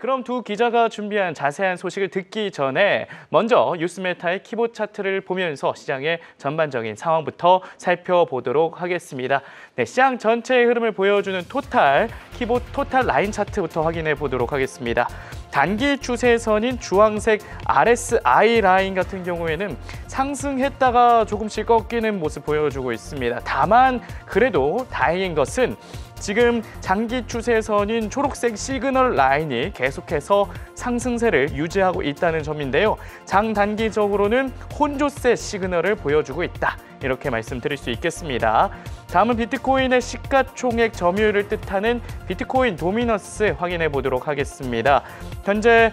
그럼 두 기자가 준비한 자세한 소식을 듣기 전에 먼저 뉴스메타의 키보드 차트를 보면서 시장의 전반적인 상황부터 살펴보도록 하겠습니다. 네, 시장 전체의 흐름을 보여주는 키보드 토탈 라인 차트부터 확인해 보도록 하겠습니다. 단기 추세선인 주황색 RSI 라인 같은 경우에는 상승했다가 조금씩 꺾이는 모습 보여주고 있습니다. 다만 그래도 다행인 것은 지금 장기 추세선인 초록색 시그널 라인이 계속해서 상승세를 유지하고 있다는 점인데요. 장단기적으로는 혼조세 시그널을 보여주고 있다. 이렇게 말씀드릴 수 있겠습니다. 다음은 비트코인의 시가총액 점유율을 뜻하는 비트코인 도미넌스 확인해 보도록 하겠습니다. 현재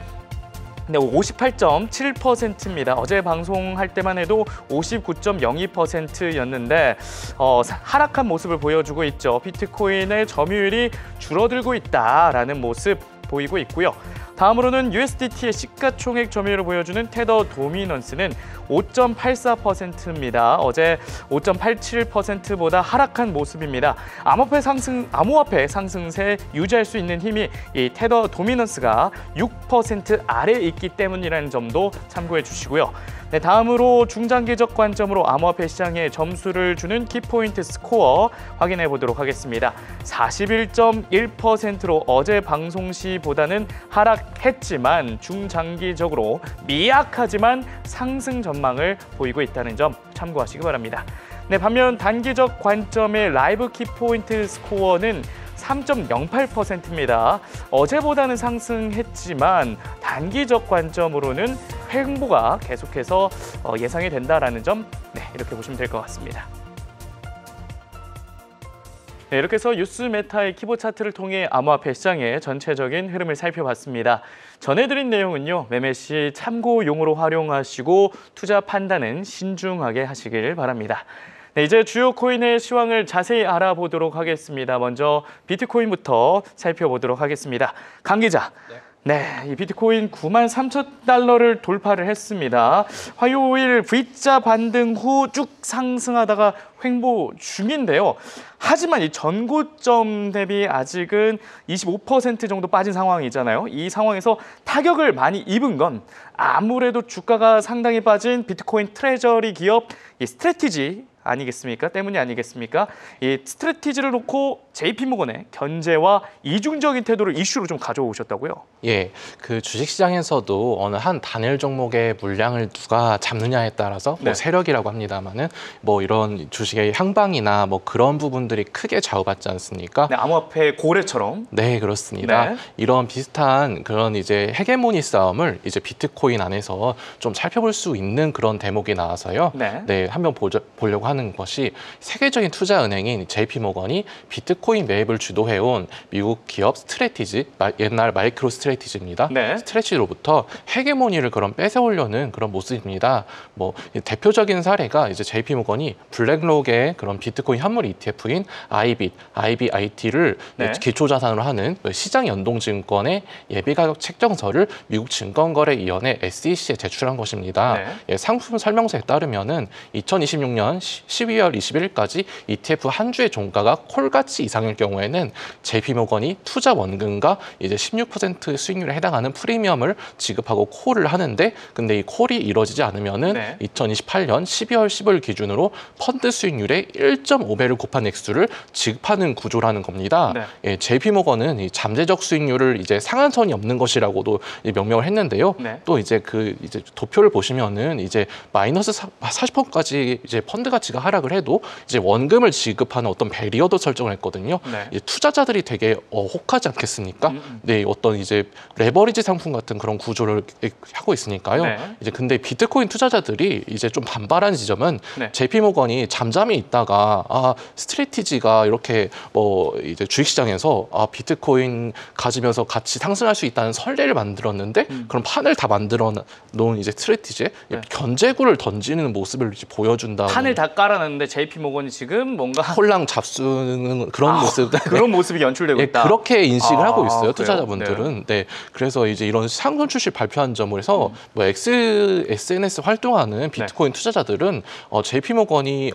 58.7%입니다. 어제 방송할 때만 해도 59.02%였는데 하락한 모습을 보여주고 있죠. 비트코인의 점유율이 줄어들고 있다라는 모습 보이고 있고요. 다음으로는 USDT의 시가총액 점유율을 보여주는 테더 도미넌스는 5.84%입니다. 어제 5.87%보다 하락한 모습입니다. 암호화폐 상승세 유지할 수 있는 힘이 이 테더 도미넌스가 6% 아래에 있기 때문이라는 점도 참고해 주시고요. 네, 다음으로 중장기적 관점으로 암호화폐 시장에 점수를 주는 키포인트 스코어 확인해 보도록 하겠습니다. 41.1%로 어제 방송 시보다는 하락했지만 중장기적으로 미약하지만 상승 전망을 보이고 있다는 점 참고하시기 바랍니다. 네, 반면 단기적 관점의 라이브 키포인트 스코어는 3.08%입니다. 어제보다는 상승했지만 단기적 관점으로는 횡보가 계속해서 예상이 된다라는 점 이렇게 보시면 될 것 같습니다. 네, 이렇게 해서 뉴스메타의 키보드 차트를 통해 암호화폐 시장의 전체적인 흐름을 살펴봤습니다. 전해드린 내용은요, 매매 시 참고용으로 활용하시고 투자 판단은 신중하게 하시길 바랍니다. 네, 이제 주요 코인의 시황을 자세히 알아보도록 하겠습니다. 먼저 비트코인부터 살펴보도록 하겠습니다. 강 기자. 네, 이 비트코인 93,000달러를 돌파를 했습니다. 화요일 V자 반등 후 쭉 상승하다가 횡보 중인데요. 하지만 이 전고점 대비 아직은 25% 정도 빠진 상황이잖아요. 이 상황에서 타격을 많이 입은 건 아무래도 주가가 상당히 빠진 비트코인 트레저리 기업 이 스트래티지 때문이 아니겠습니까? 이 스트래티지를 놓고 JP모건의 견제와 이중적인 태도를 이슈로 좀 가져오셨다고요? 예, 그 주식시장에서도 어느 한 단일 종목의 물량을 누가 잡느냐에 따라서 뭐 세력이라고 합니다만은 뭐 이런 주식의 향방이나 뭐 그런 부분들이 크게 좌우받지 않습니까? 네, 암호화폐 고래처럼. 네, 그렇습니다. 네. 이런 비슷한 그런 이제 헤게모니 싸움을 이제 비트코인 안에서 좀 살펴볼 수 있는 그런 대목이 나와서요. 네, 한번 보려고 하는 것이 세계적인 투자은행인 JP모건이 비트코인 매입을 주도해온 미국 기업 스트래티지, 옛날 마이크로 스트래티지입니다. 스트래티지로부터 헤게모니를 그런 뺏어오려는 그런 모습입니다. 뭐 대표적인 사례가 이제 JP모건이 블랙록의 그런 비트코인 현물 ETF인 IBIT를 기초자산으로 하는 시장 연동증권의 예비가격 책정서를 미국 증권거래위원회 SEC에 제출한 것입니다. 예, 상품 설명서에 따르면은 2026년 12월 21일까지 ETF 한 주의 종가가 콜가치 이상일 경우에는 JP모건이 투자 원금과 이제 16% 수익률에 해당하는 프리미엄을 지급하고 콜을 하는데, 근데 이 콜이 이루어지지 않으면은 2028년 12월 15일 기준으로 펀드 수익률의 1.5배를 곱한 액수를 지급하는 구조라는 겁니다. 예, JP모건은 이 잠재적 수익률을 이제 상한선이 없는 것이라고도 명명을 했는데요. 또 이제 이제 도표를 보시면은 이제 마이너스 40%까지 이제 펀드 가치가 하락을 해도 이제 원금을 지급하는 어떤 배리어도 설정을 했거든요. 이제 투자자들이 되게 혹하지 않겠습니까? 네, 어떤 이제 레버리지 상품 같은 그런 구조를 하고 있으니까요. 이제 근데 비트코인 투자자들이 이제 좀 반발하는 지점은 JP모건이 잠잠히 있다가 스트래티지가 이렇게 이제 주식시장에서 비트코인 가지면서 같이 상승할 수 있다는 선례를 만들었는데 그런 판을 다 만들어 놓은 이제 스트래티지에 견제구를 던지는 모습을 이제 보여준다. 판을 다 깔아놨는데 JP모건이 지금 뭔가 홀랑 잡수는 그런 모습, 그런 모습이 연출되고 있다. 그렇게 인식을 하고 있어요, 투자자분들은. 네, 그래서 이제 이런 상승 출시 발표한 점을 해서 뭐 SNS 활동하는 비트코인 투자자들은 JP모건이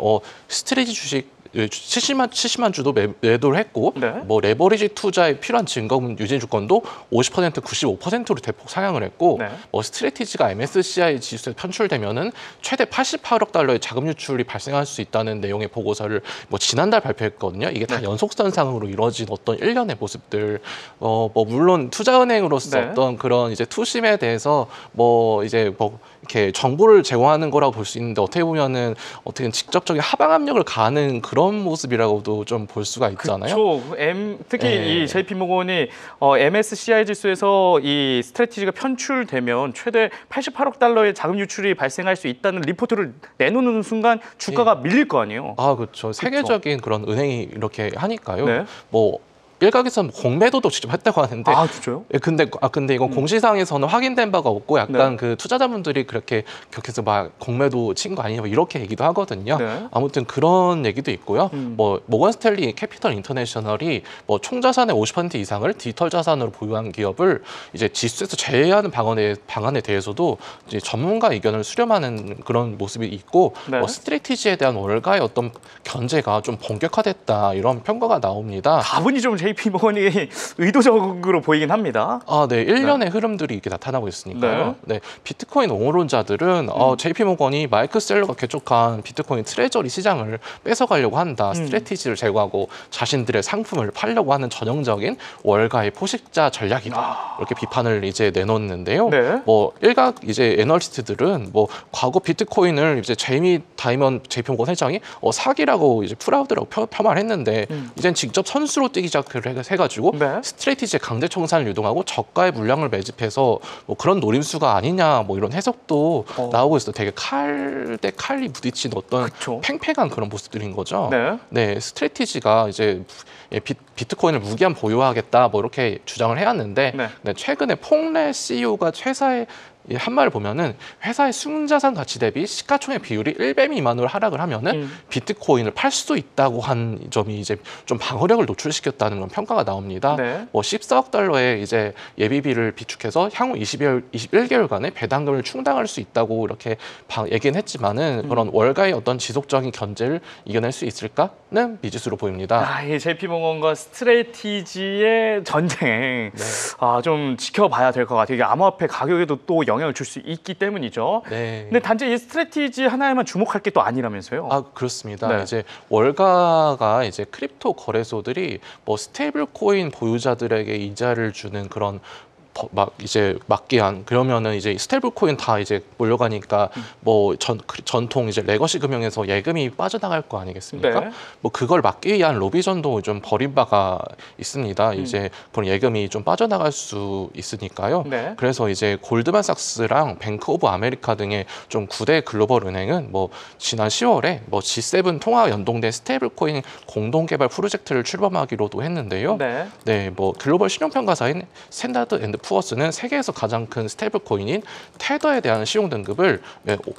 스트래티지 주식 70만 주도 매도를 했고 네. 뭐 레버리지 투자에 필요한 증거금 유진 주권도 50% 95%로 대폭 상향을 했고 네. 뭐 스트래티지가 MSCI 지수에 편출되면은 최대 88억 달러의 자금 유출이 발생할 수 있다는 내용의 보고서를 뭐 지난달 발표했거든요. 이게 다 네. 연속선상으로 이루어진 어떤 일련의 모습들 뭐 물론 투자은행으로서 네. 어떤 그런 이제 투심에 대해서 뭐 이제 뭐 이렇게 정보를 제공하는 거라고 볼 수 있는데 어떻게 보면은 어떻게 직접적인 하방 압력을 가하는 그런 모습이라고도 좀 볼 수가 있잖아요. 그렇죠. 특히 네. 이 JP모건이 MSCI 지수에서 이 스트래티지가 편출되면 최대 88억 달러의 자금 유출이 발생할 수 있다는 리포트를 내놓는 순간 주가가 밀릴 거 아니에요. 아, 그렇죠. 세계적인 그런 은행이 이렇게 하니까요. 네. 뭐 일각에서는 공매도도 직접 했다고 하는데 아, 진짜요? 근데 이건 공시상에서는 확인된 바가 없고 약간 네. 그 투자자분들이 그렇게 격해서 막 공매도 친 거 아니냐 뭐 이렇게 얘기도 하거든요. 네. 아무튼 그런 얘기도 있고요. 뭐 모건 스탠리 캐피털 인터내셔널이 뭐 총자산의 50% 이상을 디지털 자산으로 보유한 기업을 이제 지수에서 제외하는 방안에 대해서도 이제 전문가 의견을 수렴하는 그런 모습이 있고 네. 뭐 스트래티지에 대한 월가의 어떤 견제가 좀 본격화됐다 이런 평가가 나옵니다. 다분히 좀 JP모건이 의도적으로 보이긴 합니다. 아, 네. 일련의 흐름들이 이렇게 나타나고 있으니까요. 네. 비트코인 옹호론자들은 JP모건이 마이크 셀러가 개척한 비트코인 트레저리 시장을 뺏어가려고 한다. 스트래티지를 제거하고 자신들의 상품을 팔려고 하는 전형적인 월가의 포식자 전략이다. 이렇게 비판을 이제 내놓는데요. 네. 뭐 일각 이제 애널리스트들은 뭐 과거 비트코인을 이제 제이미 다이먼 JP모건 회장이 사기라고 이제 프라우드라고 폄하했는데 이젠 직접 선수로 뛰기 시작을 해가지고 네. 스트래티지의 강제 청산을 유동하고 저가의 물량을 매집해서 뭐 그런 노림수가 아니냐 뭐 이런 해석도 나오고 있어. 되게 칼 대 칼이 부딪힌 어떤 그쵸. 팽팽한 그런 모습들인 거죠. 네. 네, 스트래티지가 이제 비트코인을 무기한 보유하겠다 뭐 이렇게 주장을 해왔는데 네. 네, 최근에 퐁레 CEO가 회사의 한 말을 보면은 회사의 순자산 가치 대비 시가총액 비율이 1배 미만으로 하락을 하면은 비트코인을 팔 수도 있다고 한 점이 이제 좀 방어력을 노출시켰다는 그런 평가가 나옵니다. 네. 뭐 14억 달러의 이제 예비비를 비축해서 향후 21개월간의 배당금을 충당할 수 있다고 이렇게 얘기는 했지만은 그런 월가의 어떤 지속적인 견제를 이겨낼 수 있을까는 미지수로 보입니다. 이 JP모건과 스트래티지의 전쟁, 좀 지켜봐야 될 것 같아요. 이게 암호화폐 가격에도 또 영향을 줄 수 있기 때문이죠. 네. 근데 단지 이 스트래티지 하나에만 주목할 게 또 아니라면서요? 아, 그렇습니다. 네. 이제 월가가 이제 크립토 거래소들이 뭐 스테이블 코인 보유자들에게 이자를 주는 그런 막 이제 막기한 그러면은 이제 스테이블 코인 다 이제 몰려가니까 뭐 전통 이제 레거시 금융에서 예금이 빠져나갈 거 아니겠습니까? 네. 뭐 그걸 막기 위한 로비전도 좀 벌인 바가 있습니다. 이제 그런 예금이 좀 빠져나갈 수 있으니까요. 네. 그래서 이제 골드만삭스랑 뱅크 오브 아메리카 등의 좀 9대 글로벌 은행은 뭐 지난 10월에 뭐 G7 통화 연동된 스테이블 코인 공동 개발 프로젝트를 출범하기로도 했는데요. 네. 네, 뭐 글로벌 신용평가사인 스탠다드 앤드 푸어스는 세계에서 가장 큰 스테이블 코인인 테더에 대한信用 등급을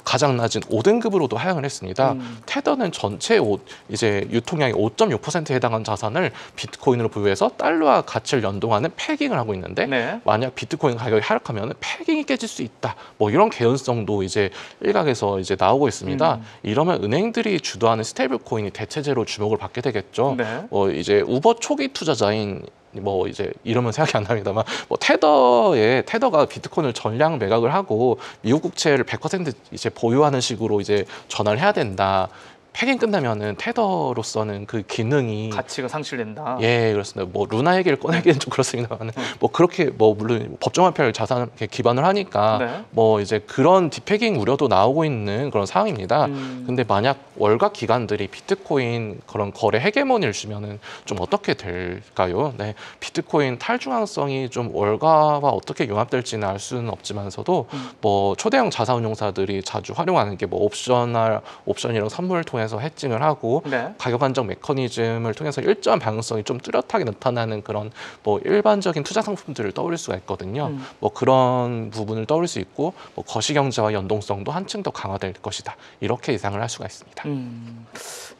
가장 낮은 5등급으로도 하향을 했습니다. 테더는 전체 이제 유통량의 5.6%에 해당하는 자산을 비트코인으로 부여해서 달러와 가치를 연동하는 패깅을 하고 있는데 네. 만약 비트코인 가격이 하락하면 패깅이 깨질 수 있다. 뭐 이런 개연성도 이제 일각에서 이제 나오고 있습니다. 이러면 은행들이 주도하는 스테이블 코인이 대체제로 주목을 받게 되겠죠. 네. 이제 우버 초기 투자자인 뭐 이제 이러면 생각이 안 납니다만 뭐 테더가 비트코인을 전량 매각을 하고 미국 국채를 100% 이제 보유하는 식으로 이제 전환을 해야 된다. 패깅 끝나면은 테더로서는 그 기능이 가치가 상실된다. 예, 그렇습니다. 뭐 루나 얘기를 꺼내기는 좀 그렇습니다만 뭐 그렇게 뭐 물론 법정화폐를 자산을 기반을 하니까 네. 뭐 이제 그런 디패깅 우려도 나오고 있는 그런 상황입니다. 근데 만약 월가 기관들이 비트코인 그런 거래 헤게모니를 주면은 좀 어떻게 될까요? 네, 비트코인 탈중앙성이 좀 월가와 어떻게 융합될지는 알 수는 없지만서도 뭐 초대형 자산운용사들이 자주 활용하는 게 뭐 옵션이랑 선물을 통해서 해칭을 하고 네. 가격 안정 메커니즘을 통해서 일정한 방향성이 좀 뚜렷하게 나타나는 그런 뭐 일반적인 투자 상품들을 떠올릴 수가 있거든요. 뭐 그런 부분을 떠올릴 수 있고 뭐 거시경제와 연동성도 한층 더 강화될 것이다. 이렇게 예상을 할 수가 있습니다.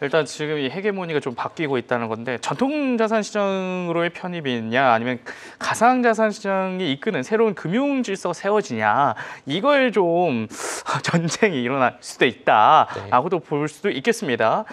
일단 지금 이 헤게모니가 좀 바뀌고 있다는 건데 전통자산 시장으로의 편입이냐 아니면 가상자산 시장이 이끄는 새로운 금융 질서가 세워지냐 이걸 좀 전쟁이 일어날 수도 있다라고도 볼 수도 있겠습니다. 있겠습니다.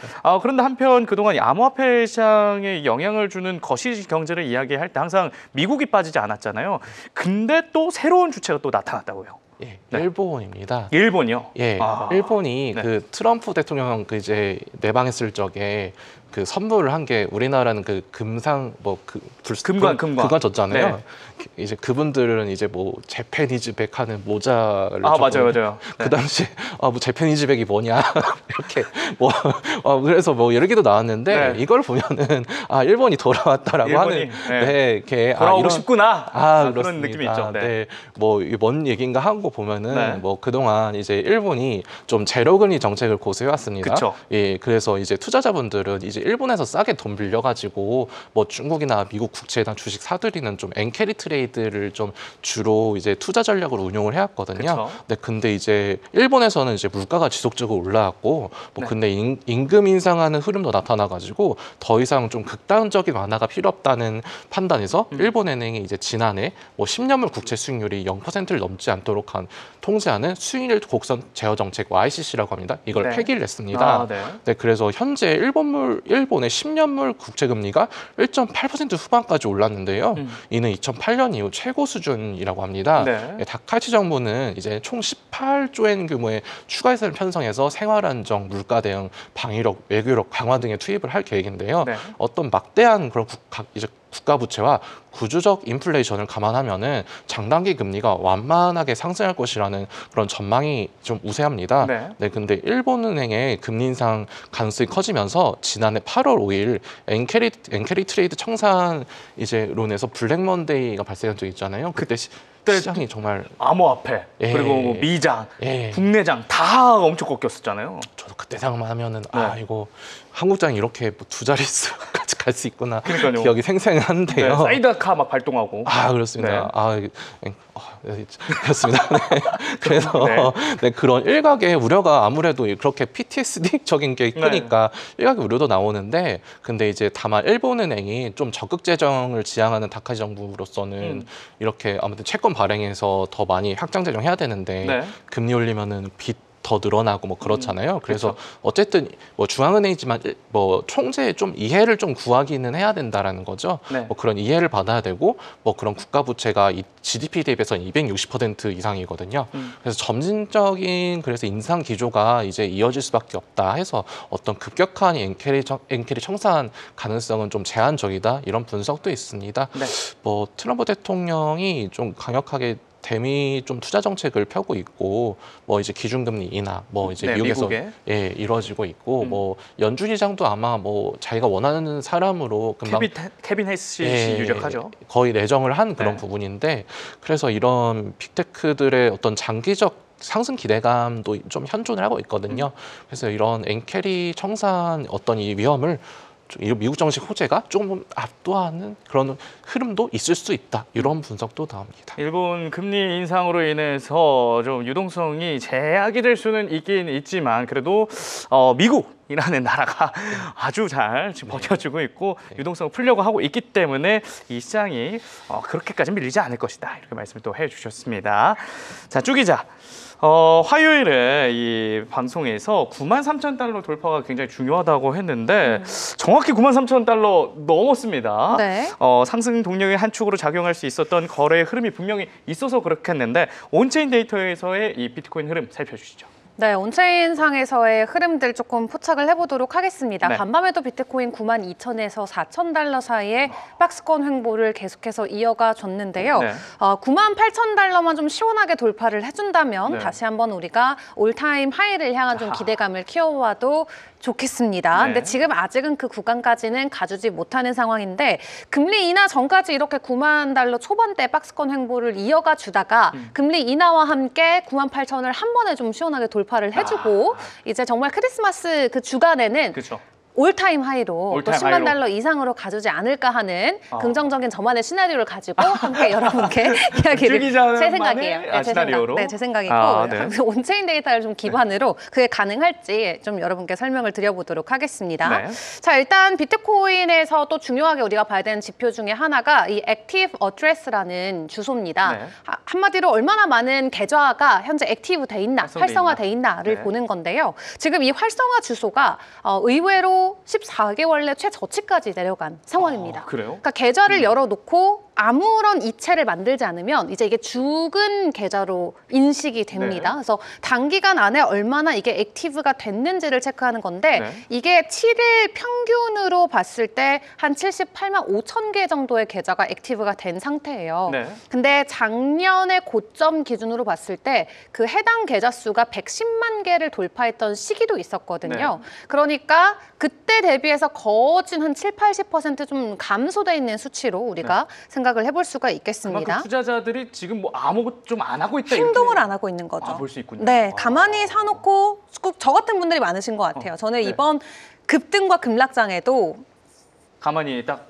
그런데 한편 그동안 암호화폐 시장에 영향을 주는 거시 경제를 이야기할 때 항상 미국이 빠지지 않았잖아요. 근데 또 새로운 주체가 또 나타났다고요. 예, 네. 일본입니다. 일본이요? 예, 일본이 네. 그 트럼프 대통령 그 이제 내방했을 적에 그 선물을 한 게 우리나라는 그 금상 금관 줬잖아요. 네. 이제 그분들은 이제 뭐 재패니즈백 하는 모자를 맞아요. 네. 그 당시 뭐 재패니즈백이 뭐냐 이렇게 그래서 뭐 여러 개도 나왔는데 네. 이걸 보면은 일본이 돌아왔다라고 하는 이렇게 돌아오고 싶구나 그런 느낌이 있죠. 네. 뭐 뭔 얘기인가 하고 보면은 뭐 그동안 이제 일본이 좀 제로금리 정책을 고수해 왔습니다. 예, 그래서 이제 투자자분들은 이제 일본에서 싸게 돈 빌려가지고 뭐 중국이나 미국 국채나 주식 사들이는 좀 엔캐리 트레이드를 좀 주로 이제 투자 전략으로 운용을 해왔거든요. 네, 근데 이제 일본에서는 이제 물가가 지속적으로 올라왔고 근데 임금 인상하는 흐름도 나타나가지고 더 이상 좀 극단적인 완화가 필요 없다는 판단에서 일본은행이 이제 지난해 뭐 10년물 국채 수익률이 0%를 넘지 않도록 통제하는 수익률 곡선 제어 정책 YCC라고 합니다. 이걸 폐기를 했습니다. 네, 그래서 현재 일본의 10년물 국채 금리가 1.8% 후반까지 올랐는데요. 이는 2008년 이후 최고 수준이라고 합니다. 다카이치 정부는 이제 총 18조엔 규모의 추가 예산을 편성해서 생활 안정, 물가 대응, 방위력, 외교력 강화 등에 투입을 할 계획인데요. 어떤 막대한 그런 국가 부채와 구조적 인플레이션을 감안하면은 장단기 금리가 완만하게 상승할 것이라는 그런 전망이 좀 우세합니다. 네, 근데 일본은행의 금리 인상 가능성이 커지면서 지난해 8월 5일 엔캐리 트레이드 청산 론에서 블랙 먼데이가 발생한 적이 있잖아요. 그때 시장이 정말 암호화폐 그리고 뭐 미장, 국내장 다 엄청 꺾였었잖아요. 저도 그때 생각만 하면은 이거 한국장이 이렇게 뭐 두 자릿수까지 갈 수 있구나. 그러니까요. 기억이 생생한데요. 사이드카 막 발동하고. 그렇습니다. 그렇습니다. 그래서 그런 일각의 우려가 아무래도 그렇게 PTSD적인 게 크니까 일각의 우려도 나오는데, 근데 이제 다만 일본은행이 좀 적극 재정을 지향하는 다카시 정부로서는 이렇게 아무튼 채권 발행해서 더 많이 확장 재정해야 되는데 금리 올리면은 빚 더 늘어나고 뭐 그렇잖아요. 그래서 어쨌든 뭐 중앙은행이지만 뭐 총재의 좀 이해를 좀 구하기는 해야 된다라는 거죠. 뭐 그런 이해를 받아야 되고 뭐 그런 국가 부채가 이 GDP 대비해서는 260% 이상이거든요. 그래서 점진적인 인상 기조가 이제 이어질 수밖에 없다 해서 어떤 급격한 엔캐리 청산 가능성은 좀 제한적이다 이런 분석도 있습니다. 뭐 트럼프 대통령이 좀 강력하게 대미 좀 투자 정책을 펴고 있고 뭐 이제 기준금리 인하 뭐 이제 미국에서 이루어지고 있고 뭐 연준의장도 아마 뭐 자기가 원하는 사람으로 금방 케빈 해스시 유력하죠. 거의 내정을 한 그런 부분인데, 그래서 이런 빅테크들의 어떤 장기적 상승 기대감도 좀 현존을 하고 있거든요. 그래서 이런 엔캐리 청산 어떤 이 위험을 미국 정식 호재가 조금 압도하는 그런 흐름도 있을 수 있다. 이런 분석도 나옵니다. 일본 금리 인상으로 인해서 좀 유동성이 제약이 될 수는 있긴 있지만 그래도 미국이라는 나라가 아주 잘 지금 버텨주고 있고 유동성을 풀려고 하고 있기 때문에 이 시장이 그렇게까지 밀리지 않을 것이다. 이렇게 말씀을 또 해주셨습니다. 자, 주 기자. 화요일에 이 방송에서 93,000달러 돌파가 굉장히 중요하다고 했는데 정확히 93,000달러 넘었습니다. 상승 동력의 한 축으로 작용할 수 있었던 거래의 흐름이 분명히 있어서 그렇겠는데 온체인 데이터에서의 이 비트코인 흐름 살펴주시죠. 네, 온체인상에서의 흐름들 조금 포착을 해보도록 하겠습니다. 간밤에도 비트코인 92,000에서 4,000달러 사이에 박스권 횡보를 계속해서 이어가 줬는데요. 98,000달러만 좀 시원하게 돌파를 해준다면 다시 한번 우리가 올타임 하이를 향한 좀 기대감을 키워와도 좋겠습니다. 근데 지금 아직은 그 구간까지는 가주지 못하는 상황인데 금리 인하 전까지 이렇게 9만 달러 초반대 박스권 횡보를 이어가 주다가 금리 인하와 함께 98,000을 한 번에 좀 시원하게 돌파를 해주고 이제 정말 크리스마스 그 주간에는 올타임 하이로 또 올타임 10만 하이로. 달러 이상으로 가주지 않을까 하는 긍정적인 저만의 시나리오를 가지고 함께 여러분께 이야기를 제 생각이에요. 제 시나리오로? 생각. 네, 제 생각이고 네. 온체인 데이터를 좀 기반으로 그게 가능할지 좀 여러분께 설명을 드려보도록 하겠습니다. 네. 자, 일단 비트코인에서 또 중요하게 우리가 봐야 되는 지표 중에 하나가 이 액티브 어드레스라는 주소입니다. 네. 한마디로 얼마나 많은 계좌가 현재 액티브 돼 있나, 활성화돼 있나를 네. 보는 건데요. 지금 이 활성화 주소가 의외로 14개월 내 최저치까지 내려간 상황입니다. 그래요? 그러니까 계좌를 열어놓고 아무런 이체를 만들지 않으면 이제 이게 죽은 계좌로 인식이 됩니다. 네. 그래서 단기간 안에 얼마나 이게 액티브가 됐는지를 체크하는 건데 네. 이게 7일 평균으로 봤을 때 한 78만 5천 개 정도의 계좌가 액티브가 된 상태예요. 네. 근데 작년의 고점 기준으로 봤을 때 그 해당 계좌 수가 110만 개를 돌파했던 시기도 있었거든요. 네. 그러니까 그때 대비해서 거진 한 7, 80%좀 감소돼 있는 수치로 우리가 생각을 해볼 수가 있겠습니다. 그만큼 투자자들이 지금 뭐 아무것도 좀 안 하고 있다 행동을 이렇게 안 하고 있는 거죠. 볼 수 있군요. 네, 가만히 사놓고 꼭 저 같은 분들이 많으신 것 같아요. 저는 네. 이번 급등과 급락장에도 가만히 딱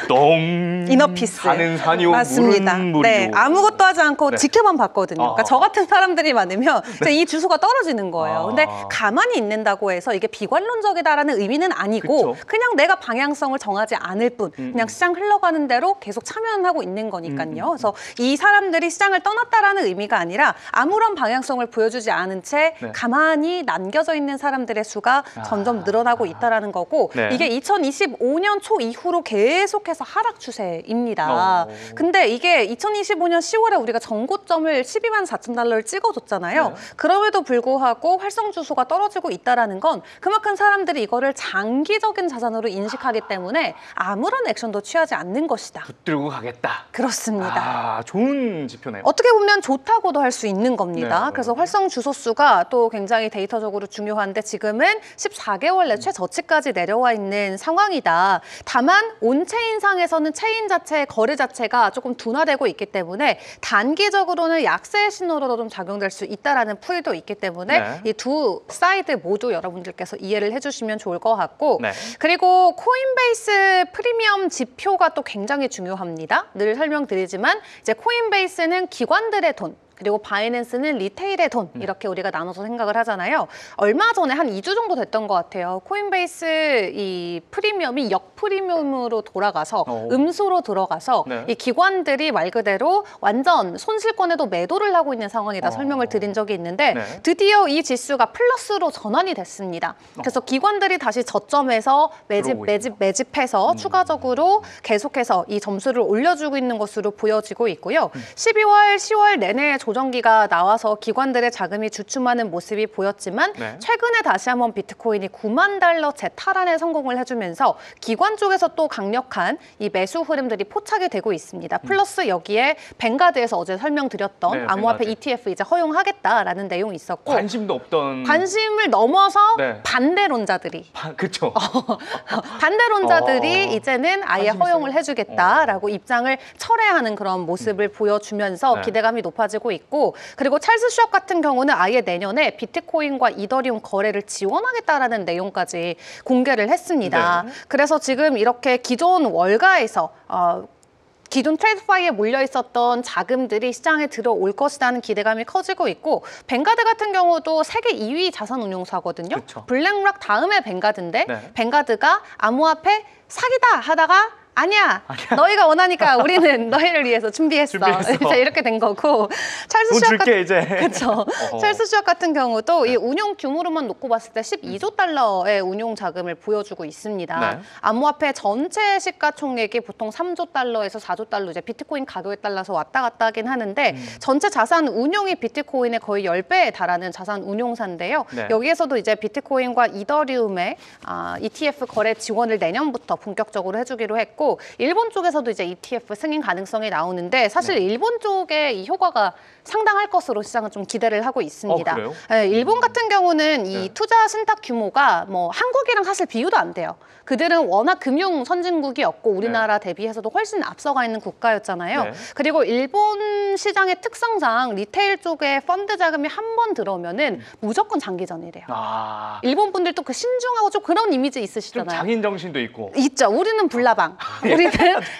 똥 이너피스 사는 산이요 맞습니다. 물은 물이요. 네, 아무것도 하지 않고 네. 지켜만 봤거든요. 그러니까 저 같은 사람들이 많으면 이제 이 주소가 떨어지는 거예요. 근데 가만히 있는다고 해서 이게 비관론적이다라는 의미는 아니고 그쵸. 그냥 내가 방향성을 정하지 않을 뿐 그냥 시장 흘러가는 대로 계속 참여하고 있는 거니까요. 그래서 이 사람들이 시장을 떠났다라는 의미가 아니라 아무런 방향성을 보여주지 않은 채 네. 가만히 남겨져 있는 사람들의 수가 점점 늘어나고 있다라는 거고 네. 이게 2025년 초 이후로 계속해서 하락 추세입니다. 근데 이게 2025년 10월에 우리가 전고점을 12만 4천 달러를 찍어줬잖아요. 네. 그럼에도 불구하고 활성 주소가 떨어지고 있다는 건 그만큼 사람들이 이거를 장기적인 자산으로 인식하기 때문에 아무런 액션도 취하지 않는 것이다. 붙들고 가겠다. 그렇습니다. 좋은 지표네요. 어떻게 보면 좋다고도 할 수 있는 겁니다. 네. 그래서 활성 주소 수가 또 굉장히 데이터적으로 중요한데 지금은 14개월 내 최저치까지 내려와 있는 상황이다. 다만 온체인상에서는 체인 자체의 거래 자체가 조금 둔화되고 있기 때문에 단기적으로는 약세 신호로 좀 작용될 수 있다라는 풀이도 있기 때문에 네. 이 두 사이드 모두 여러분들께서 이해를 해주시면 좋을 것 같고 네. 그리고 코인베이스 프리미엄 지표가 또 굉장히 중요합니다. 늘 설명드리지만 이제 코인베이스는 기관들의 돈 그리고 바이낸스는 리테일의 돈 이렇게 우리가 나눠서 생각을 하잖아요. 얼마 전에 한 2주 정도 됐던 것 같아요. 코인베이스 이 프리미엄이 역프리미엄으로 돌아가서 음수로 들어가서 네. 이 기관들이 말 그대로 완전 손실권에도 매도를 하고 있는 상황이다 설명을 드린 적이 있는데 네. 드디어 이 지수가 플러스로 전환이 됐습니다. 그래서 기관들이 다시 저점에서 매집해서 추가적으로 계속해서 이 점수를 올려주고 있는 것으로 보여지고 있고요. 12월, 10월 내내 조정기가 나와서 기관들의 자금이 주춤하는 모습이 보였지만 네. 최근에 다시 한번 비트코인이 9만 달러 재탈환에 성공을 해주면서 기관 쪽에서 또 강력한 이 매수 흐름들이 포착이 되고 있습니다. 플러스 여기에 뱅가드에서 어제 설명드렸던 네, 암호화폐 뱅가드. ETF 이제 허용하겠다라는 내용이 있었고 관심도 없던 관심을 넘어서 네. 반대론자들이 그렇죠. 반대론자들이 이제는 아예 관심 허용을 있어요. 해주겠다라고 입장을 철회하는 그런 모습을 보여주면서 네. 기대감이 높아지고 있고 그리고 찰스 슈왑 같은 경우는 아예 내년에 비트코인과 이더리움 거래를 지원하겠다라는 내용까지 공개를 했습니다. 네. 그래서 지금 이렇게 기존 월가에서 기존 트레이드파이에 몰려 있었던 자금들이 시장에 들어올 것이라는 기대감이 커지고 있고 뱅가드 같은 경우도 세계 2위 자산운용사거든요. 그쵸. 블랙락 다음에 뱅가드인데 네. 뱅가드가 암호화폐 사기다 하다가 아니야. 너희가 원하니까 우리는 너희를 위해서 준비했어. 이제 이렇게 된 거고. 찰스 슈왑 줄게 이제. 그렇죠. 찰스 슈왑 같은 경우도 이 운용 규모로만 놓고 봤을 때 12조 달러의 운용 자금을 보여주고 있습니다. 네. 암호화폐 전체 시가총액이 보통 3조 달러에서 4조 달러 이제 비트코인 가격에 따라서 왔다 갔다 하긴 하는데 전체 자산 운용이 비트코인의 거의 10배에 달하는 자산 운용사인데요. 네. 여기에서도 이제 비트코인과 이더리움의 ETF 거래 지원을 내년부터 본격적으로 해주기로 했고 있고 일본 쪽에서도 이제 ETF 승인 가능성이 나오는데 사실 일본 쪽에 이 효과가 상당할 것으로 시장은 좀 기대를 하고 있습니다. 그래요? 네, 일본 같은 경우는 이 투자 신탁 규모가 뭐 한국이랑 사실 비교도 안 돼요. 그들은 워낙 금융 선진국이었고 우리나라 대비해서도 훨씬 앞서가 있는 국가였잖아요. 그리고 일본 시장의 특성상 리테일 쪽에 펀드 자금이 한 번 들어오면은 무조건 장기전이래요. 일본 분들도 그 신중하고 좀 그런 이미지 있으시잖아요. 좀 장인 정신도 있고. 있죠. 우리는 불나방. 우리는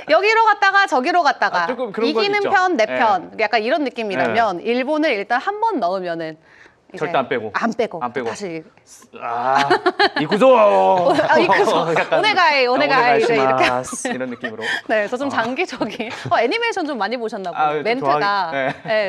여기로 갔다가 저기로 갔다가 이기는 편, 내 편. 약간 이런 느낌이라면 일본을 일단 한 번 넣으면은 절대 안 빼고. 안 빼고. 다시. 이구조. 오네가이 이제 이렇게 이런 느낌으로. 네, 그래서 좀 장기적인. 애니메이션 좀 많이 보셨나 봐요. 멘트가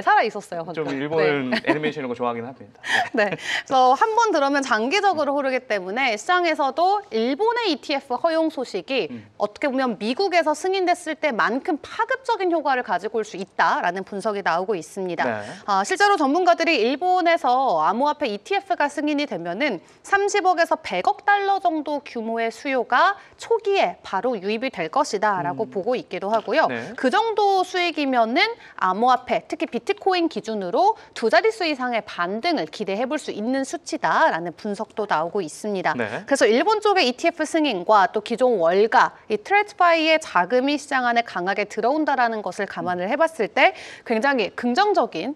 살아 있었어요. 좀 일본 애니메이션 이런 거 좋아하긴 합니다. 네, 그래서 한 번 들으면 장기적으로 흐르기 때문에 시장에서도 일본의 ETF 허용 소식이 어떻게 보면 미국에서 승인됐을 때만큼 파급적인 효과를 가지고 올 수 있다라는 분석이 나오고 있습니다. 실제로 전문가들이 일본에서 암호화폐 ETF가 승인이 되면은 30억에서 100억 달러 정도 규모의 수요가 초기에 바로 유입이 될 것이다라고 보고 있기도 하고요. 그 정도 수익이면은 암호화폐, 특히 비트코인 기준으로 두 자릿수 이상의 반등을 기대해 볼 수 있는 수치다라는 분석도 나오고 있습니다. 그래서 일본 쪽의 ETF 승인과 또 기존 월가, 이 트레드파이의 자금이 시장 안에 강하게 들어온다라는 것을 감안을 해봤을 때 굉장히 긍정적인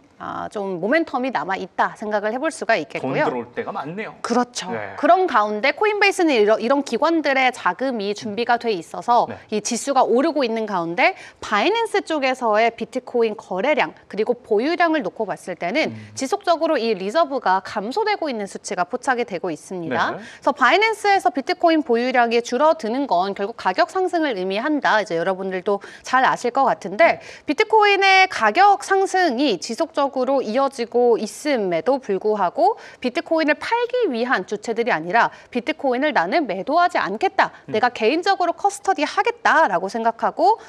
좀 모멘텀이 남아 있다 생각을 해볼 수가 있겠고요. 돈 들어올 때가 많네요. 그렇죠. 그런 가운데 코인베이스는 이런 기관들의 자금이 준비가 돼 있어서 이 지수가 오르고 있는 가운데 바이낸스 쪽에서의 비트코인 거래량 그리고 보유량을 놓고 봤을 때는 지속적으로 이 리저브가 감소되고 있는 수치가 포착이 되고 있습니다. 그래서 바이낸스에서 비트코인 보유량이 줄어드는 건 결국 가격 상승을 의미한다. 이제 여러분들도 잘 아실 것 같은데 비트코인의 가격 상승이 지속적으로 이어지고 있음에도 불구하고 비트코인을 팔기 위한 주체들이 아니라 비트코인을 나는 매도하지 않겠다. 내가 개인적으로 커스터디 하겠다라고 생각하고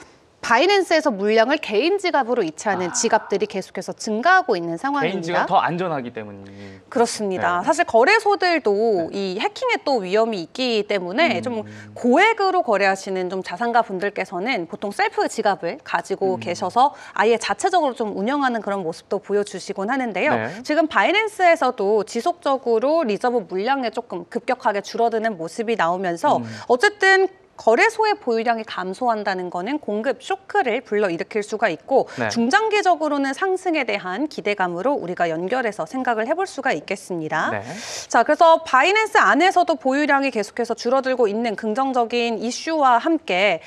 바이낸스에서 물량을 개인 지갑으로 이체하는 지갑들이 계속해서 증가하고 있는 상황입니다. 개인 지갑 더 안전하기 때문에. 그렇습니다. 사실 거래소들도 이 해킹의 또 위험이 있기 때문에 좀 고액으로 거래하시는 좀 자산가 분들께서는 보통 셀프 지갑을 가지고 계셔서 아예 자체적으로 좀 운영하는 그런 모습도 보여주시곤 하는데요. 지금 바이낸스에서도 지속적으로 리저브 물량에 조금 급격하게 줄어드는 모습이 나오면서 어쨌든 거래소의 보유량이 감소한다는 거는 공급 쇼크를 불러일으킬 수가 있고 중장기적으로는 상승에 대한 기대감으로 우리가 연결해서 생각을 해볼 수가 있겠습니다. 자, 그래서 바이낸스 안에서도 보유량이 계속해서 줄어들고 있는 긍정적인 이슈와 함께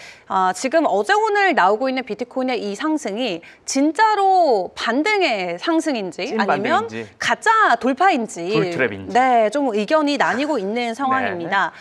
지금 어제 오늘 나오고 있는 비트코인의 이 상승이 진짜로 반등의 상승인지 아니면 가짜 돌파인지 불트랩인지 좀 의견이 나뉘고 있는 상황입니다.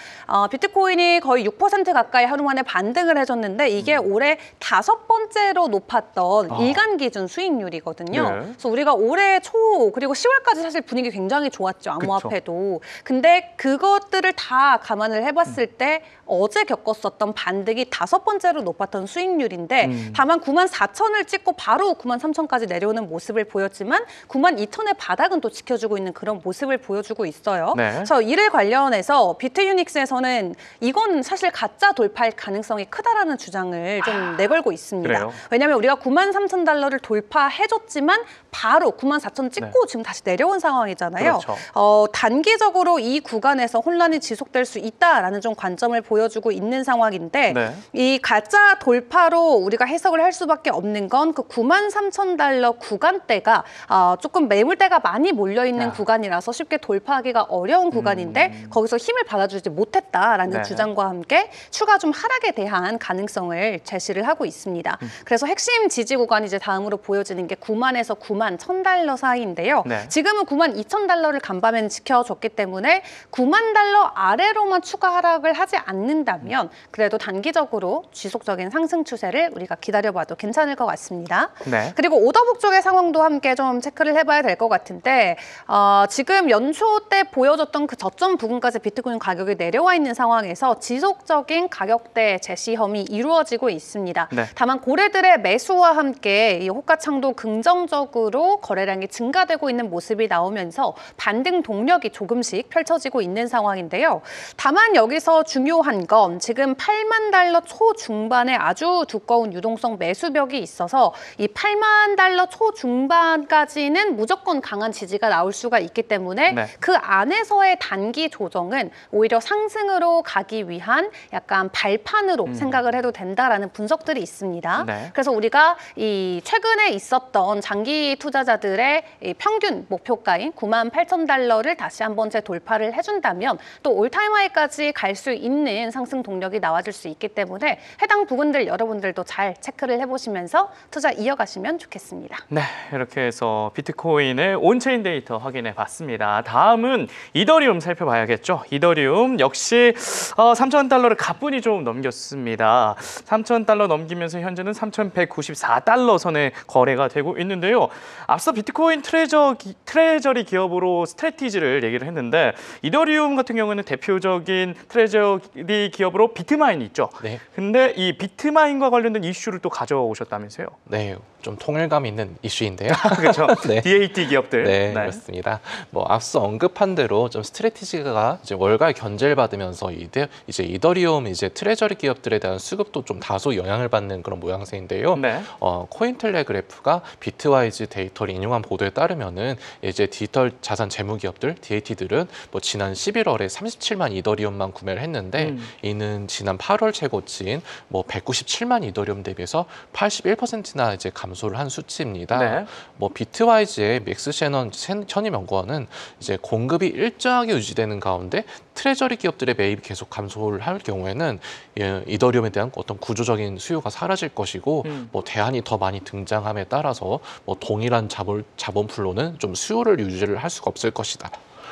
비트코인이 거의 6% 가까이 하루 만에 반등을 해줬는데 이게 올해 5번째로 높았던 일간 기준 수익률이거든요. 그래서 우리가 올해 초 그리고 10월까지 사실 분위기 굉장히 좋았죠. 암호화폐도. 근데 그것들을 다 감안을 해봤을 때 어제 겪었었던 반등이 5번째로 높았던 수익률인데 다만 94,000을 찍고 바로 93,000까지 내려오는 모습을 보였지만 92,000의 바닥은 또 지켜주고 있는 그런 모습을 보여주고 있어요. 그래서 이를 관련해서 비트유닉스에서는 이건 사실 가짜 돌파할 가능성이 크다라는 주장을 좀 내걸고 있습니다. 왜냐하면 우리가 93,000달러를 돌파해줬지만 바로 94,000 찍고 지금 다시 내려온 상황이잖아요. 단기적으로 이 구간에서 혼란이 지속될 수 있다라는 좀 관점을 보여주고 있는 상황인데 이 가짜 돌파로 우리가 해석을 할 수밖에 없는 건 그 93,000달러 구간대가 조금 매물대가 많이 몰려있는 구간이라서 쉽게 돌파하기가 어려운 구간인데 거기서 힘을 받아주지 못했다라는 주장과 함께 추가 좀 하락에 대한 가능성을 제시를 하고 있습니다. 그래서 핵심 지지 구간이 이제 다음으로 보여지는 게 9만에서 91,000달러 사이인데요. 지금은 92,000달러를 간밤에 지켜줬기 때문에 9만 달러 아래로만 추가 하락을 하지 않는다면 그래도 단기적으로 지속적인 상승 추세를 우리가 기다려봐도 괜찮을 것 같습니다. 그리고 오더북 쪽의 상황도 함께 좀 체크를 해봐야 될 것 같은데 지금 연초 때 보여줬던 그 저점 부근까지 비트코인 가격이 내려와 있는 상황에서 지속적인 가격대 제시험이 이루어지고 있습니다. 다만 고래들의 매수와 함께 이 호가창도 긍정적으로 중심으로 거래량이 증가되고 있는 모습이 나오면서 반등 동력이 조금씩 펼쳐지고 있는 상황인데요. 다만 여기서 중요한 건 지금 8만 달러 초중반의 아주 두꺼운 유동성 매수벽이 있어서 이 8만 달러 초중반까지는 무조건 강한 지지가 나올 수가 있기 때문에 그 안에서의 단기 조정은 오히려 상승으로 가기 위한 약간 발판으로 생각을 해도 된다라는 분석들이 있습니다. 그래서 우리가 이 최근에 있었던 장기 투자자들의 이 평균 목표가인 98,000달러를 다시 한번 재돌파를 해준다면 또 올타임 하이까지 갈 수 있는 상승 동력이 나와줄 수 있기 때문에 해당 부분들 여러분들도 잘 체크를 해보시면서 투자 이어가시면 좋겠습니다. 네, 이렇게 해서 비트코인의 온체인 데이터 확인해 봤습니다. 다음은 이더리움 살펴봐야겠죠. 이더리움 역시 3,000달러를 가뿐히 좀 넘겼습니다. 3,000달러 넘기면서 현재는 3,194달러 선에 거래가 되고 있는데요. 앞서 비트코인 트레저리 기업으로 스트래티지를 얘기를 했는데 이더리움 같은 경우는 대표적인 트레저리 기업으로 비트마인이 있죠. 근데 이 비트마인과 관련된 이슈를 또 가져오셨다면서요? 네, 좀 통일감 있는 이슈인데요. 그렇죠. DAT 기업들. 네, 그렇습니다. 뭐 앞서 언급한 대로 좀 스트래티지가 이제 월가의 견제를 받으면서 이제 이더리움 이제 트레저리 기업들에 대한 수급도 좀 다소 영향을 받는 그런 모양새인데요. 코인텔레그래프가 비트와이즈 데이터를 인용한 보도에 따르면은 이제 디지털 자산 재무 기업들 DAT들은 뭐 지난 11월에 37만 이더리움만 구매를 했는데 이는 지난 8월 최고치인 뭐 197만 이더리움 대비해서 81%나 이제 감소를 한 수치입니다. 뭐 비트와이즈의 맥스 셰넌 현임 연구원은 이제 공급이 일정하게 유지되는 가운데 트레저리 기업들의 매입이 계속 감소를 할 경우에는 이더리움에 대한 어떤 구조적인 수요가 사라질 것이고 뭐 대안이 더 많이 등장함에 따라서 뭐 동일한 자본 풀로는 좀 수요를 유지를 할 수가 없을 것이다.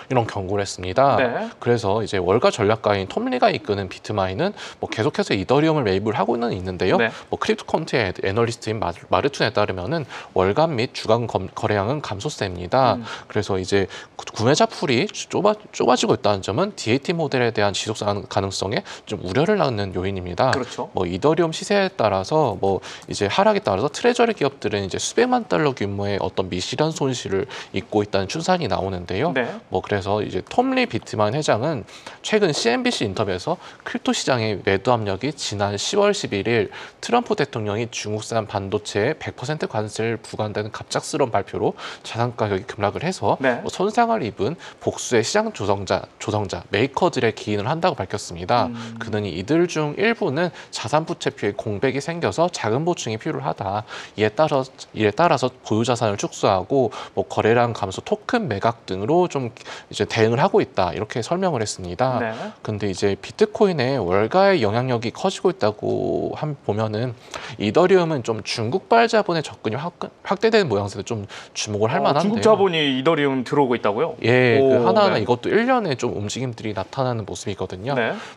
이런 경고를 했습니다. 그래서 이제 월가 전략가인 톰리가 이끄는 비트마인은 뭐 계속해서 이더리움을 매입을 하고는 있는데요. 뭐 크립토컨트의 애널리스트인 마르툰에 따르면은 월간 및 주간 거래량은 감소세입니다. 그래서 이제 구매자 풀이 좁아지고 있다는 점은 DAT 모델에 대한 지속 가능성에 좀 우려를 낳는 요인입니다. 뭐 이더리움 시세에 따라서 뭐 이제 하락에 따라서 트레저리 기업들은 이제 수백만 달러 규모의 어떤 미실현 손실을 입고 있다는 추산이 나오는데요. 뭐 그래서 이제 톰리 비트마인 회장은 최근 CNBC 인터뷰에서 크립토 시장의 매도 압력이 지난 10월 11일 트럼프 대통령이 중국산 반도체에 100% 관세를 부과한다는 갑작스러운 발표로 자산 가격이 급락을 해서 뭐 손상을 입은 복수의 시장 조성자 메이커들의 기인을 한다고 밝혔습니다. 그는 이들 중 일부는 자산 부채표에 공백이 생겨서 자금 보충이 필요하다. 이에 따라서 보유 자산을 축소하고 뭐 거래량 감소, 토큰 매각 등으로 좀 이제 대응을 하고 있다 이렇게 설명을 했습니다. 근데 이제 비트코인의 월가의 영향력이 커지고 있다고 보면은 이더리움은 좀 중국발 자본의 접근이 확대되는 모양새도 좀 주목을 할 만한데요. 중국 자본이 이더리움 들어오고 있다고요? 예, 그 하나하나 이것도 일련의 좀 움직임들이 나타나는 모습이거든요.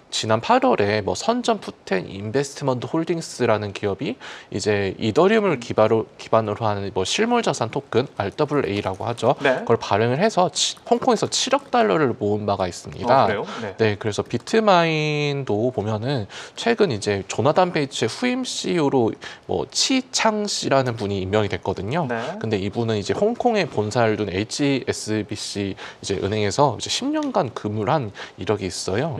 지난 8월에 뭐 선전 푸텐 인베스트먼트 홀딩스라는 기업이 이제 이더리움을 기반으로 하는 뭐 실물 자산 토큰 RWA라고 하죠. 그걸 발행을 해서 홍콩에서 7억 달러를 모은 바가 있습니다. 그래요? 그래서 비트마인도 보면은 최근 이제 조나단 베이츠의 후임 CEO로 뭐 치창 씨라는 분이 임명이 됐거든요. 근데 이분은 이제 홍콩에 본사를 둔 HSBC 이제 은행에서 이제 10년간 근무를 한 이력이 있어요.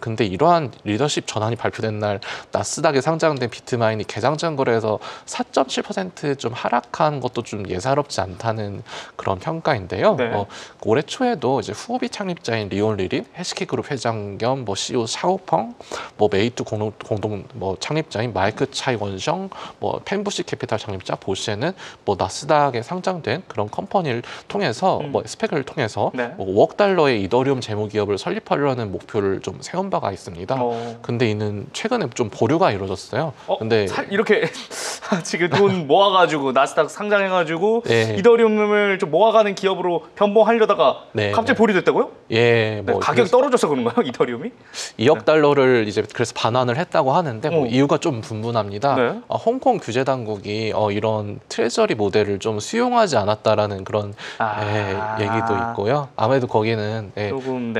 근데 이러한 리더십 전환이 발표된 날 나스닥에 상장된 비트마인이 개장전 거래에서 4.7% 좀 하락한 것도 좀 예사롭지 않다는 그런 평가인데요. 올해 초에도 이제 후오비 창립자인 리온 리리, 해시키그룹 회장 겸 뭐 CEO 샤오펑, 뭐 메이투 공동 뭐 창립자인 마이크 차이 원성, 뭐 펜부시 캐피탈 창립자 보시에는 뭐 나스닥에 상장된 그런 컴퍼니를 통해서 뭐 스펙을 통해서 뭐 5억 달러의 이더리움 재무 기업을 설립하려는 목표를 좀 세운 바가 있습니다. 근데 이는 최근에 좀 보류가 이루어졌어요. 근데 이렇게 지금 돈 모아가지고 나스닥 상장해가지고 이더리움을 좀 모아가는 기업으로 변모하려다가 갑자기 보류됐다고요? 뭐 가격이 떨어져서 그런가요, 이더리움이? 2억 달러를 이제 그래서 반환을 했다고 하는데 뭐 이유가 좀 분분합니다. 홍콩 규제 당국이 이런 트레저리 모델을 좀 수용하지 않았다라는 그런 얘기도 있고요. 아무래도 거기는 조금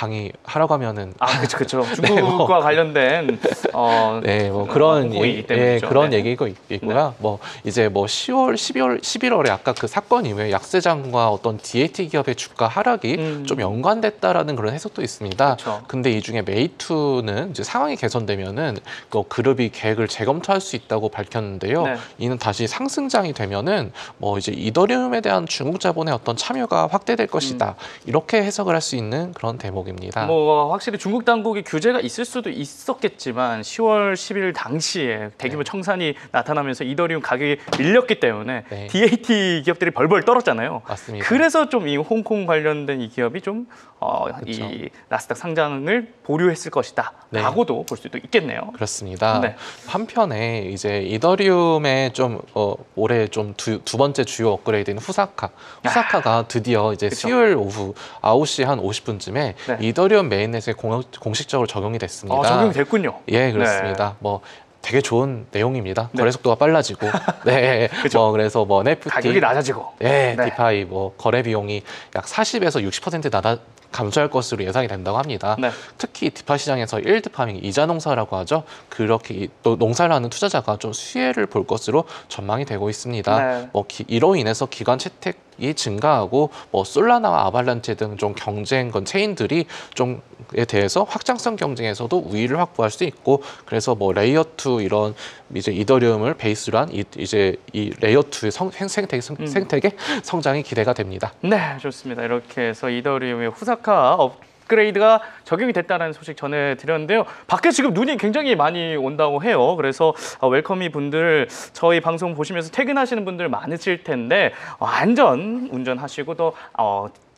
강의하라고 하면은 그렇죠. 중국과 관련된 그런 네. 얘기가 있고요. 이제 11월에 아까 그 사건 이후에 약세장과 어떤 DAT 기업의 주가 하락이 좀 연관됐다라는 그런 해석도 있습니다. 그렇죠. 근데 이 중에 메이투는 이제 상황이 개선되면은 그 그룹이 계획을 재검토할 수 있다고 밝혔는데요. 네. 이는 다시 상승장이 되면은 이제 이더리움에 대한 중국 자본의 어떤 참여가 확대될 것이다. 이렇게 해석을 할 수 있는 그런 대목입니다. 확실히 중국 당국이 규제가 있을 수도 있었겠지만 10월 10일 당시에 대규모 청산이 나타나면서 이더리움 가격이 밀렸기 때문에 DAT 기업들이 벌벌 떨었잖아요. 맞습니다. 그래서 좀 이 홍콩 관련된 이 기업이 좀 그렇죠. 이 나스닥 상장을 보류했을 것이다 라고도 볼 수도 있겠네요. 그렇습니다. 한편에 이제 이더리움의 좀 올해 좀 두 번째 주요 업그레이드인 후사카가 드디어 이제 수요일 오후 9시 한 50분쯤에 이더리움 메인넷에 공식적으로 적용이 됐습니다. 적용이 됐군요. 예, 그렇습니다. 되게 좋은 내용입니다. 거래 속도가 빨라지고, 그래서 NFT 가격이 낮아지고, 디파이 거래 비용이 약 40에서 60% 감소할 것으로 예상이 된다고 합니다. 특히 디파 시장에서 일드 파밍, 이자 농사라고 하죠. 그렇게 또 농사를 하는 투자자가 좀 수혜를 볼 것으로 전망이 되고 있습니다. 이로 인해서 기관 채택이 증가하고 솔라나와 아발란체 등 좀 경쟁 체인들이 좀에 대해서 확장성 경쟁에서도 우위를 확보할 수 있고, 그래서 레이어 2 이런 이제 이더리움을 베이스로 한 이제 이 레이어 2의 생태계 성장이 기대가 됩니다. 네, 좋습니다. 이렇게 해서 이더리움의 후사카 업그레이드가 적용이 됐다는 소식 전해드렸는데요. 밖에 지금 눈이 굉장히 많이 온다고 해요. 그래서 웰커미 분들 저희 방송 보시면서 퇴근하시는 분들 많으실 텐데 안전 운전하시고 또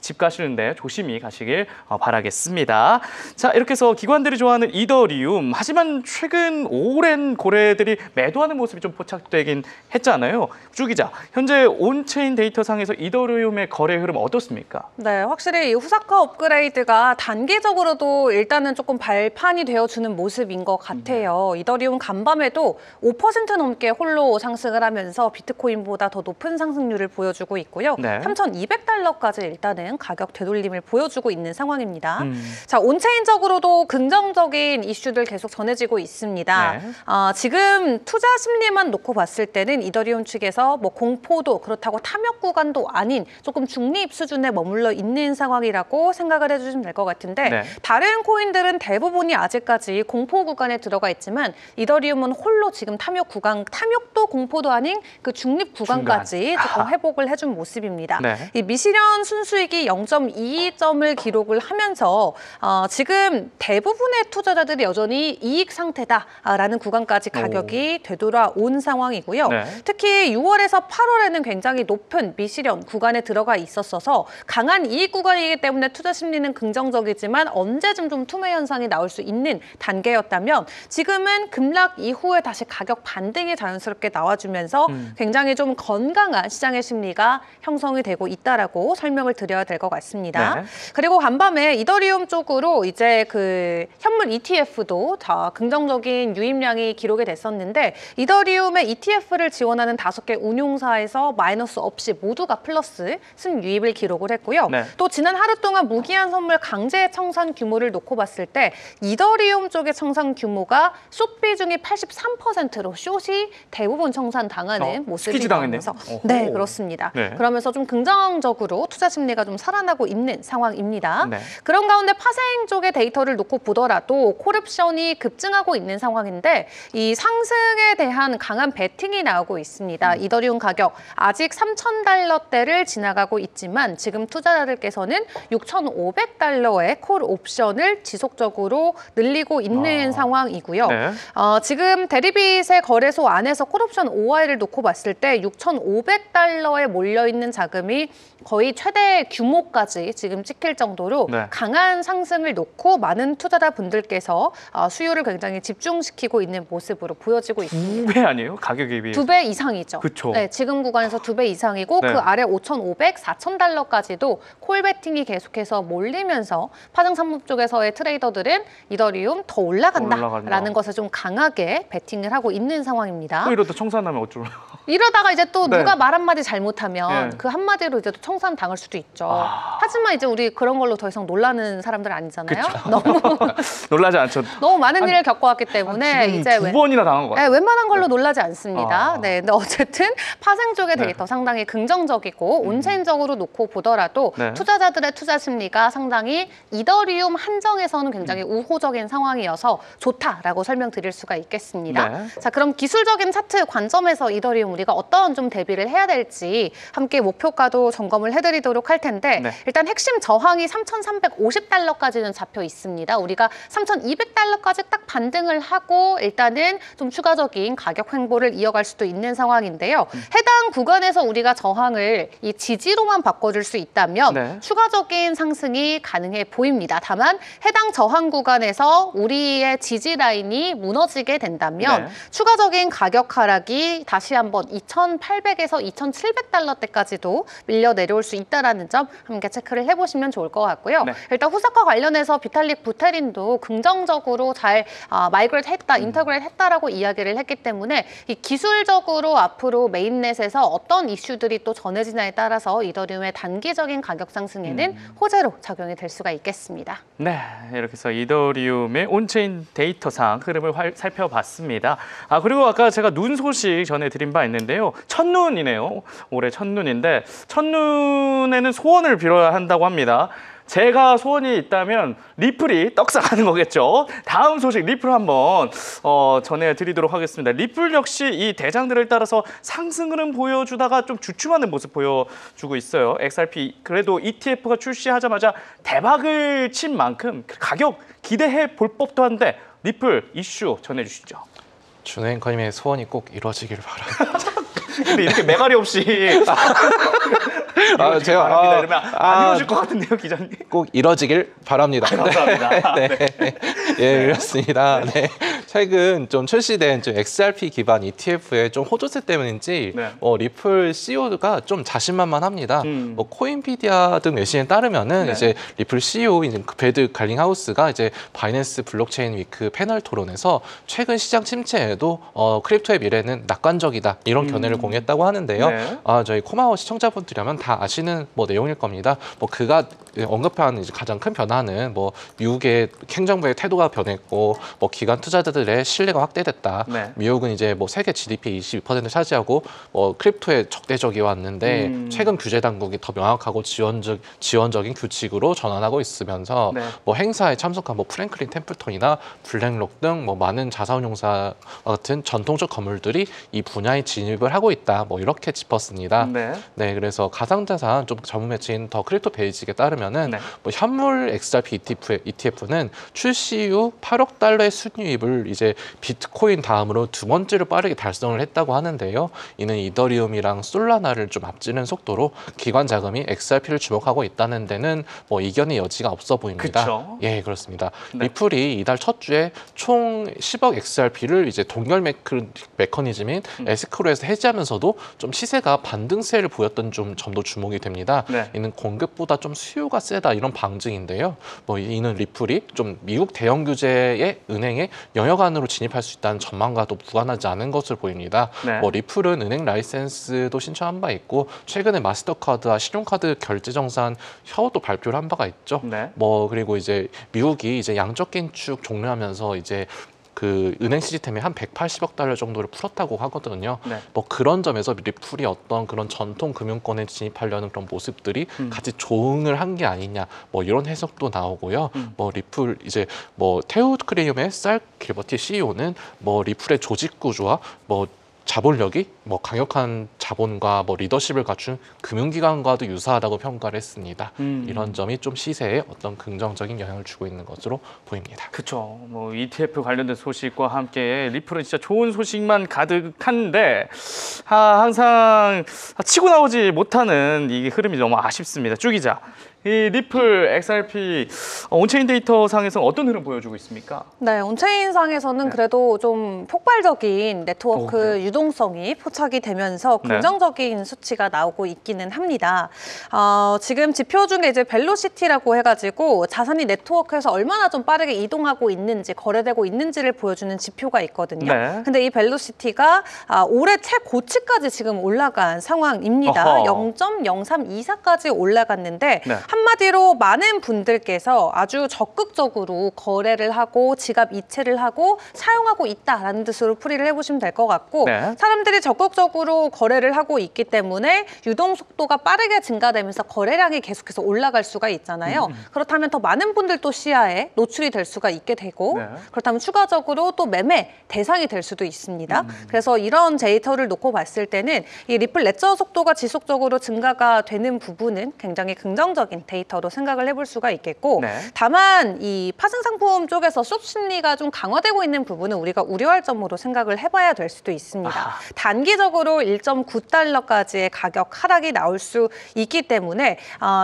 집 가시는데 조심히 가시길 바라겠습니다. 자, 이렇게 해서 기관들이 좋아하는 이더리움. 하지만 최근 오랜 고래들이 매도하는 모습이 좀 포착되긴 했잖아요. 주 기자, 현재 온체인 데이터상에서 이더리움의 거래 흐름 어떻습니까? 네, 확실히 이 후사카 업그레이드가 단기적으로도 일단은 조금 발판이 되어주는 모습인 것 같아요. 이더리움 간밤에도 5% 넘게 홀로 상승을 하면서 비트코인보다 더 높은 상승률을 보여주고 있고요. 3,200달러까지 일단은 가격 되돌림을 보여주고 있는 상황입니다. 자, 온체인적으로도 긍정적인 이슈들 계속 전해지고 있습니다. 지금 투자 심리만 놓고 봤을 때는 이더리움 측에서 공포도 그렇다고 탐욕 구간도 아닌 조금 중립 수준에 머물러 있는 상황이라고 생각을 해주시면 될 것 같은데 다른 코인들은 대부분이 아직까지 공포 구간에 들어가 있지만 이더리움은 홀로 지금 탐욕도 공포도 아닌 그 중립 구간까지 조금 회복을 해준 모습입니다. 이 미실현 순수익이 0.22점을 기록을 하면서 지금 대부분의 투자자들이 여전히 이익 상태다라는 구간까지 가격이 되돌아온 상황이고요. 특히 6월에서 8월에는 굉장히 높은 미실현 구간에 들어가 있었어서 강한 이익 구간이기 때문에 투자 심리는 긍정적이지만 언제쯤 좀 투매 현상이 나올 수 있는 단계였다면 지금은 급락 이후에 다시 가격 반등이 자연스럽게 나와주면서 굉장히 좀 건강한 시장의 심리가 형성이 되고 있다라고 설명을 드려야 될 것 같습니다. 그리고 간밤에 이더리움 쪽으로 이제 그 현물 ETF도 다 긍정적인 유입량이 기록이 됐었는데 이더리움의 ETF를 지원하는 5개 운용사에서 마이너스 없이 모두가 플러스 순유입을 기록을 했고요. 또 지난 하루 동안 무기한 선물 강제 청산 규모를 놓고 봤을 때 이더리움 쪽의 청산 규모가 숏 비중이 83%로 숏이 대부분 청산 당하는 모습이 나오면서 네, 그렇습니다. 그러면서 좀 긍정적으로 투자 심리가 좀 살아나고 있는 상황입니다. 그런 가운데 파생 쪽의 데이터를 놓고 보더라도 콜옵션이 급증하고 있는 상황인데 이 상승에 대한 강한 베팅이 나오고 있습니다. 이더리움 가격 아직 3,000달러대를 지나가고 있지만 지금 투자자들께서는 6,500달러의 콜 옵션을 지속적으로 늘리고 있는 상황이고요. 지금 대리빗의 거래소 안에서 콜옵션 OI를 놓고 봤을 때 6,500달러에 몰려있는 자금이 거의 최대 규모까지 지금 찍힐 정도로 강한 상승을 놓고 많은 투자자분들께서 수요를 굉장히 집중시키고 있는 모습으로 보여지고 있습니다. 2배 아니에요? 가격에 비해서? 2배 이상이죠. 그쵸. 네, 지금 구간에서 2배 이상이고 그 아래 5,500, 4,000달러까지도 콜 베팅이 계속해서 몰리면서 파생 상품 쪽에서의 트레이더들은 이더리움 더 올라간다라는 것을 좀 강하게 베팅을 하고 있는 상황입니다. 또 이러다 청산하면 어쩌려고? 이러다가 이제 또 누가 말 한마디 잘못하면 그 한마디로 이제 또 청산 당할 수도 있죠. 하지만 이제 우리 그런 걸로 더 이상 놀라는 사람들 아니잖아요. 그쵸. 너무 놀라지 않죠. 너무 많은 일을 겪어왔기 때문에 이제 두 번이나 당한 것 같아요. 웬만한 걸로 놀라지 않습니다. 네, 근데 어쨌든 파생 쪽의 데이터 상당히 긍정적이고 온체인적으로 놓고 보더라도 투자자들의 투자 심리가 상당히 이더리움 한정에서는 굉장히 우호적인 상황이어서 좋다라고 설명드릴 수가 있겠습니다. 자, 그럼 기술적인 차트 관점에서 이더리움 우리가 어떤 좀 대비를 해야 될지 함께 목표가도 점검을 해드리도록 할 텐데 일단 핵심 저항이 3,350달러까지는 잡혀 있습니다. 우리가 3,200달러까지 딱 반등을 하고 일단은 좀 추가적인 가격 횡보를 이어갈 수도 있는 상황인데요. 해당 구간에서 우리가 저항을 이 지지로만 바꿔줄 수 있다면 추가적인 상승이 가능해 보입니다. 다만 해당 저항 구간에서 우리의 지지 라인이 무너지게 된다면 추가적인 가격 하락이 다시 한번 2,800에서 2,700달러대까지도 밀려 내려올 수 있다는 점 함께 체크를 해보시면 좋을 것 같고요. 일단 후석과 관련해서 비탈릭 부테린도 긍정적으로 잘 마이그레이트 했다, 인터그레이트 했다라고 이야기를 했기 때문에 이 기술적으로 앞으로 메인넷에서 어떤 이슈들이 또 전해지냐에 따라서 이더리움의 단기적인 가격 상승에는 호재로 작용이 될 수가 있겠습니다. 네, 이렇게 해서 이더리움의 온체인 데이터상 흐름을 살펴봤습니다. 그리고 아까 제가 눈 소식 전해드린 바 있는데요. 첫눈이네요. 올해 첫눈인데 첫눈에는 소원을 빌어야 한다고 합니다. 제가 소원이 있다면 리플이 떡상하는 거겠죠. 다음 소식 리플 한번 전해드리도록 하겠습니다. 리플 역시 이 대장들을 따라서 상승 흐름 보여주다가 좀 주춤하는 모습 보여주고 있어요. XRP 그래도 ETF가 출시하자마자 대박을 친 만큼 가격 기대해 볼 법도 한데 리플 이슈 전해주시죠. 준호 앵커님의 소원이 꼭 이루어지길 바랍니다. 근데 이렇게 매가리 없이 제가 이러면 안 이루어질 것 같은데요, 기자님? 꼭 이루어지길 바랍니다. 감사합니다. 예, 그렇습니다. 네. 최근 좀 출시된 좀 XRP 기반 ETF의 좀 호조세 때문인지 리플 CEO가 좀 자신만만합니다. 코인피디아 등 외신에 따르면은 이제 리플 CEO 이제 배드 갈링하우스가 이제 바이낸스 블록체인 위크 패널 토론에서 최근 시장 침체에도 크립토의 미래는 낙관적이다 이런 견해를 공유했다고 하는데요. 저희 코마워 시청자분들이라면 다 아시는 내용일 겁니다. 그가 언급한 이제 가장 큰 변화는 미국의 행정부의 태도가 변했고 기관 투자자들의 신뢰가 확대됐다. 미국은 이제 세계 GDP 22% 차지하고 크립토에 적대적이 왔는데 최근 규제 당국이 더 명확하고 지원적인 규칙으로 전환하고 있으면서 행사에 참석한 프랭클린 템플턴이나 블랙록 등 많은 자산운용사 같은 전통적 건물들이 이 분야에 진입을 하고 있다. 이렇게 짚었습니다. 네, 그래서 가상자산 좀 전문 매체인 더 크립토 베이직에 따르면은 현물 XRP ETF는 출시 이후 8억 달러의 순이익을 이제 비트코인 다음으로 두 번째로 빠르게 달성을 했다고 하는데요. 이는 이더리움이랑 솔라나를 좀 앞지는 속도로 기관 자금이 XRP를 주목하고 있다는 데는 이견의 여지가 없어 보입니다. 그쵸? 예, 그렇습니다. 리플이 이달 첫 주에 총 10억 XRP를 이제 동결 메커니즘인 에스크로에서 해지하면서도 좀 시세가 반등세를 보였던 점도 주목이 됩니다. 이는 공급보다 좀 수요가 세다 이런 방증인데요. 이는 리플이 좀 미국 대형 규제의 은행에 영역 안으로 진입할 수 있다는 전망과도 무관하지 않은 것을 보입니다. 리플은 은행 라이센스도 신청한 바 있고 최근에 마스터카드와 신용카드 결제 정산 혀도 발표를 한 바가 있죠. 그리고 이제 미국이 이제 양적 긴축 종료하면서 이제 그 은행 시스템에 한 180억 달러 정도를 풀었다고 하거든요. 그런 점에서 리플이 어떤 그런 전통 금융권에 진입하려는 그런 모습들이 같이 조응을 한 게 아니냐, 이런 해석도 나오고요. 리플 이제 테우 크레이엄의 쌀 길버티 CEO는 리플의 조직 구조와 자본력이 강력한 자본과 리더십을 갖춘 금융기관과도 유사하다고 평가를 했습니다. 이런 점이 좀 시세에 어떤 긍정적인 영향을 주고 있는 것으로 보입니다. 그렇죠. ETF 관련된 소식과 함께 리플은 진짜 좋은 소식만 가득한데 항상 치고 나오지 못하는 이 흐름이 너무 아쉽습니다. 주 기자. 이 리플 XRP 온체인 데이터 상에서는 어떤 흐름 보여주고 있습니까? 네, 온체인 상에서는 그래도 좀 폭발적인 네트워크 유동성이 포착이 되면서 긍정적인 수치가 나오고 있기는 합니다. 지금 지표 중에 이제 벨로시티라고 해가지고 자산이 네트워크에서 얼마나 좀 빠르게 이동하고 있는지, 거래되고 있는지를 보여주는 지표가 있거든요. 근데 이 벨로시티가 올해 최고치까지 지금 올라간 상황입니다. 0.0324까지 올라갔는데 한마디로 많은 분들께서 아주 적극적으로 거래를 하고 지갑 이체를 하고 사용하고 있다라는 뜻으로 풀이를 해보시면 될 것 같고 사람들이 적극적으로 거래를 하고 있기 때문에 유동 속도가 빠르게 증가되면서 거래량이 계속해서 올라갈 수가 있잖아요. 그렇다면 더 많은 분들도 시야에 노출이 될 수가 있게 되고 그렇다면 추가적으로 또 매매 대상이 될 수도 있습니다. 그래서 이런 데이터를 놓고 봤을 때는 이 리플 레저 속도가 지속적으로 증가가 되는 부분은 굉장히 긍정적인 데이터로 생각을 해볼 수가 있겠고 다만 이 파생 상품 쪽에서 숏 심리가 좀 강화되고 있는 부분은 우리가 우려할 점으로 생각을 해봐야 될 수도 있습니다. 단기적으로 1.9달러까지의 가격 하락이 나올 수 있기 때문에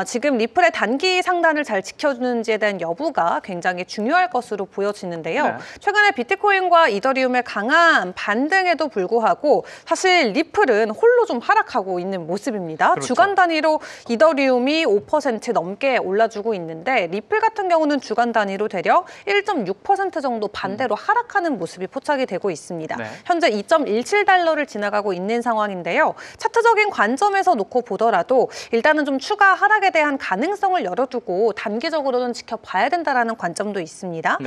지금 리플의 단기 상단을 잘 지켜주는지에 대한 여부가 굉장히 중요할 것으로 보여지는데요. 최근에 비트코인과 이더리움의 강한 반등에도 불구하고 사실 리플은 홀로 좀 하락하고 있는 모습입니다. 주간 단위로 이더리움이 5% 넘게 올라주고 있는데 리플 같은 경우는 주간 단위로 대략 1.6% 정도 반대로 하락하는 모습이 포착이 되고 있습니다. 현재 2.17달러를 지나가고 있는 상황인데요. 차트적인 관점에서 놓고 보더라도 일단은 좀 추가 하락에 대한 가능성을 열어두고 단기적으로는 지켜봐야 된다는 관점도 있습니다.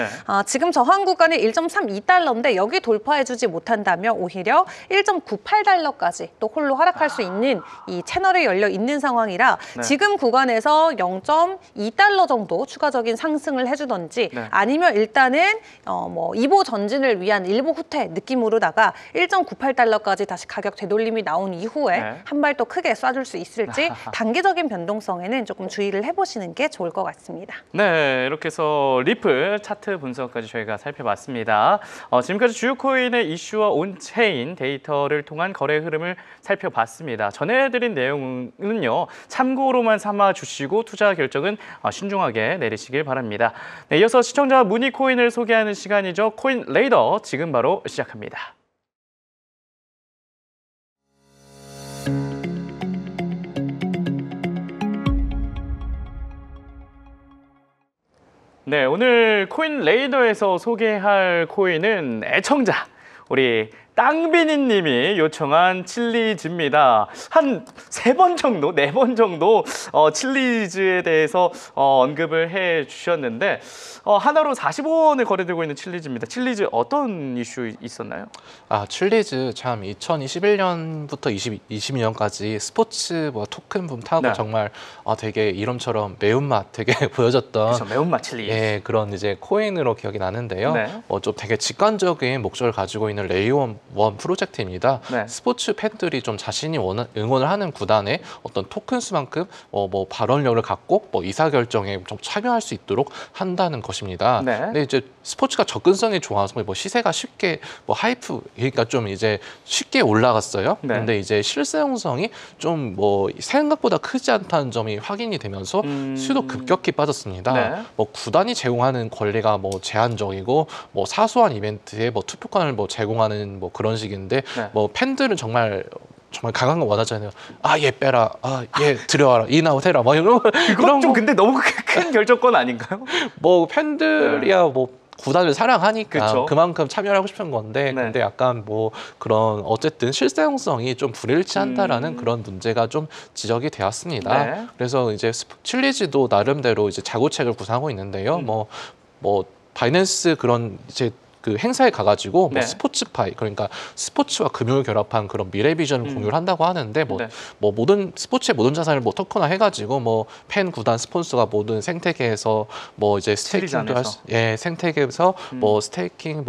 지금 저항 구간이 1.32달러인데 여기 돌파해주지 못한다면 오히려 1.98달러까지 또 홀로 하락할 수 있는 이 채널이 열려 있는 상황이라 지금 구간에서 0.2달러 정도 추가적인 상승을 해주던지 아니면 일단은 뭐 2보 전진을 위한 1보 후퇴 느낌으로다가 1.98달러까지 다시 가격 되돌림이 나온 이후에 한 발 더 크게 쏴줄 수 있을지 단기적인 변동성에는 조금 주의를 해보시는 게 좋을 것 같습니다. 네, 이렇게 해서 리플 차트 분석까지 저희가 살펴봤습니다. 지금까지 주요 코인의 이슈와 온체인 데이터를 통한 거래 흐름을 살펴봤습니다. 전해드린 내용은요, 참고로만 삼아주시고 투자 결정은 신중하게 내리시길 바랍니다. 네, 이어서 시청자 문의 코인을 소개하는 시간이죠. 코인 레이더 지금 바로 시작합니다. 네, 오늘 코인 레이더에서 소개할 코인은 애청자 우리 땅비니 님이 요청한 칠리즈입니다. 한 3번 정도, 4번 정도 칠리즈에 대해서 언급을 해 주셨는데 하나로 45원에 거래되고 있는 칠리즈입니다. 칠리즈 어떤 이슈 있었나요? 칠리즈 참 2021년부터 2022년까지 스포츠 토큰 붐 타고 정말 되게 이름처럼 매운맛 되게 보여줬던 그렇죠, 매운맛 칠리즈. 예, 그런 이제 코인으로 기억이 나는데요. 좀 되게 직관적인 목적을 가지고 있는 레이원 프로젝트입니다. 스포츠 팬들이 좀 자신이 응원을 하는 구단의 어떤 토큰 수만큼 뭐 발언력을 갖고 의사결정에 좀 참여할 수 있도록 한다는 것입니다. 근데 이제 스포츠가 접근성이 좋아서 시세가 쉽게 하이프, 그러니까 좀 이제 쉽게 올라갔어요. 근데 이제 실사용성이 좀 생각보다 크지 않다는 점이 확인이 되면서 수도 급격히 빠졌습니다. 구단이 제공하는 권리가 제한적이고 사소한 이벤트에 투표권을 제공하는 그런 식인데 팬들은 정말 강한 거 원하잖아요. 얘 빼라, 얘 들여와라, 인아웃 해라, 이런 그건 좀 근데 너무 큰 결정권 아닌가요? 팬들이야 구단을 사랑하니까 그만큼 참여를 하고 싶은 건데 근데 약간 그런 어쨌든 실사용성이 좀 불일치한다라는 그런 문제가 좀 지적이 되었습니다. 그래서 이제 칠리즈도 나름대로 이제 자구책을 구상하고 있는데요. 바이낸스 그런 이제 그 행사에 가가지고 스포츠파이, 그러니까 스포츠와 금융을 결합한 그런 미래 비전을 공유를 한다고 하는데 모든 스포츠의 모든 자산을 토큰화 해가지고 팬 구단 스폰서가 모든 생태계에서 이제 스테이킹도 생태계에서 스테이킹,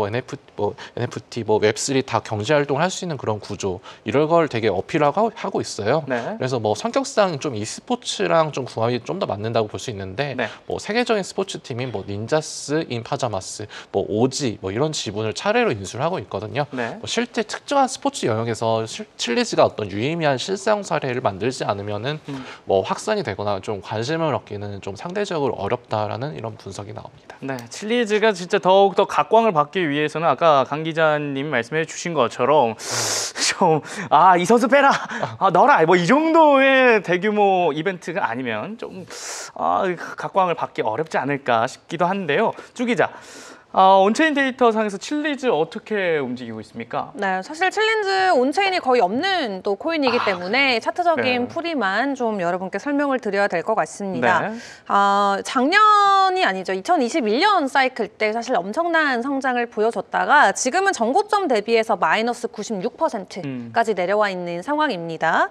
NFT, 웹3 다 경제 활동을 할 수 있는 그런 구조, 이런 걸 되게 어필하고 하고 있어요. 그래서 성격상 좀 e스포츠랑 좀 궁합이 좀 더 맞는다고 볼 수 있는데 세계적인 스포츠 팀인 닌자스 인 파자마스, 오지 이런 이런 지분을 차례로 인수를 하고 있거든요. 네. 뭐 실제 특정한 스포츠 영역에서 칠리즈가 어떤 유의미한 실상 사례를 만들지 않으면은 뭐 확산이 되거나 좀 관심을 얻기는 좀 상대적으로 어렵다라는 이런 분석이 나옵니다. 네, 칠리즈가 진짜 더욱더 각광을 받기 위해서는 아까 강 기자님 말씀해 주신 것처럼 좀 이 선수 빼라, 넣어라, 뭐 이 정도의 대규모 이벤트가 아니면 좀 각광을 받기 어렵지 않을까 싶기도 한데요. 주 기자. 온체인 데이터 상에서 칠리즈 어떻게 움직이고 있습니까? 네, 사실 칠리즈 온체인이 거의 없는 또 코인이기 때문에 차트적인 네. 풀이만 좀 여러분께 설명을 드려야 될 것 같습니다. 네. 작년이 아니죠. 2021년 사이클 때 사실 엄청난 성장을 보여줬다가 지금은 전고점 대비해서 마이너스 96%까지 내려와 있는 상황입니다.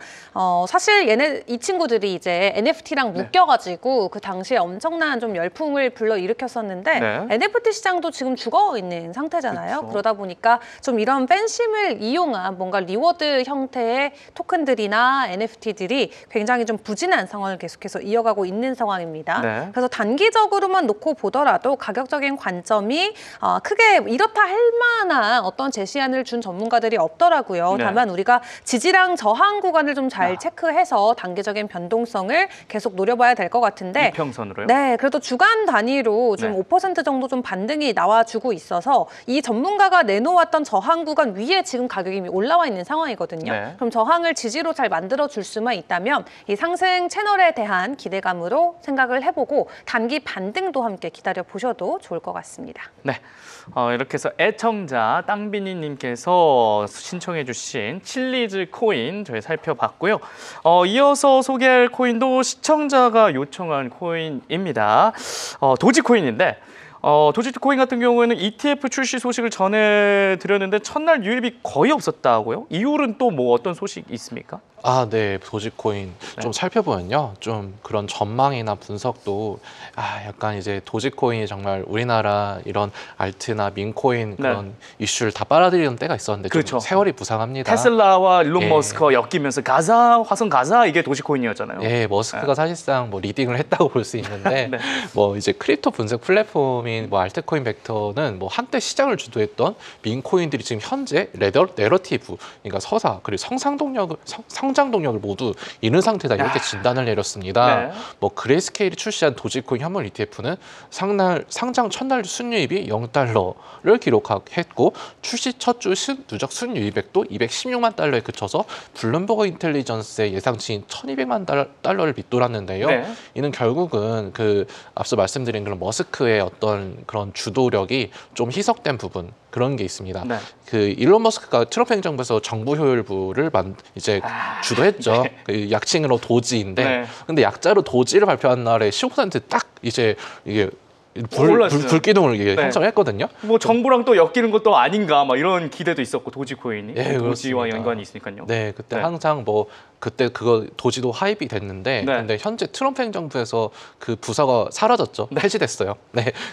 사실 이 친구들이 이제 NFT랑 묶여가지고 그 당시에 엄청난 좀 열풍을 불러일으켰었는데 NFT 시장도 지금 죽어 있는 상태잖아요. 그쵸. 그러다 보니까 좀 이런 팬심을 이용한 뭔가 리워드 형태의 토큰들이나 NFT들이 굉장히 좀 부진한 상황을 계속해서 이어가고 있는 상황입니다. 네. 그래서 단기적으로만 놓고 보더라도 가격적인 관점이 크게 이렇다 할 만한 어떤 제시안을 준 전문가들이 없더라고요. 네. 다만 우리가 지지랑 저항 구간을 좀 잘 체크해서 단기적인 변동성을 계속 노려봐야 될 것 같은데 이평선으로요? 네, 그래도 주간 단위로 좀 5% 정도 좀 반등이 나와주고 있어서 이 전문가가 내놓았던 저항 구간 위에 지금 가격이 이미 올라와 있는 상황이거든요. 네. 그럼 저항을 지지로 잘 만들어줄 수만 있다면 이 상승 채널에 대한 기대감으로 생각을 해보고 단기 반등도 함께 기다려보셔도 좋을 것 같습니다. 네. 이렇게 해서 애청자 땅비니님께서 신청해 주신 칠리즈 코인 저희 살펴봤고요. 이어서 소개할 코인도 시청자가 요청한 코인입니다. 도지코인인데 도지코인 같은 경우에는 ETF 출시 소식을 전해드렸는데 첫날 유입이 거의 없었다고요? 이유는 또 뭐 어떤 소식이 있습니까? 네, 도지코인 좀 살펴보면요, 좀 그런 전망이나 분석도 약간 이제 도지코인이 정말 우리나라 이런 알트나 민코인 그런 이슈를 다 빨아들이는 때가 있었는데 그렇죠. 좀 세월이 부상합니다. 테슬라와 일론 머스크가 엮이면서 화성 가자 이게 도지코인이었잖아요. 예, 머스크가 사실상 뭐 리딩을 했다고 볼 수 있는데 뭐 이제 크립토 분석 플랫폼인 뭐 알트코인 벡터는 뭐 한때 시장을 주도했던 민코인들이 지금 현재 내러티브, 그러니까 서사 그리고 성장 동력을 모두 잃은 상태다 이렇게 진단을 내렸습니다. 뭐 그레이스케일이 출시한 도지코인 현물 ETF는 상장 첫날 순유입이 0달러를 기록했고 출시 첫 주 누적 순유입액도 216만 달러에 그쳐서 블룸버그 인텔리전스의 예상치인 1200만 달러를 밑돌았는데요. 이는 결국은 그 앞서 말씀드린 그런 머스크의 어떤 그런 주도력이 좀 희석된 부분 그런 게 있습니다. 그 일론 머스크가 트럼프 행정부에서 정부 효율부를 이제 주도했죠. 그 약칭으로 도지인데, 근데 약자로 도지를 발표한 날에 15% 이제 이게 불기둥을 형성했거든요. 뭐 정부랑 또 엮이는 것도 아닌가 막 이런 기대도 있었고 도지코인이 도지와 연관이 있으니까요. 네, 그때 항상 뭐 그때 그거 도지도 하입이 됐는데 근데 현재 트럼프 행정부에서 그 부서가 사라졌죠. 폐지됐어요.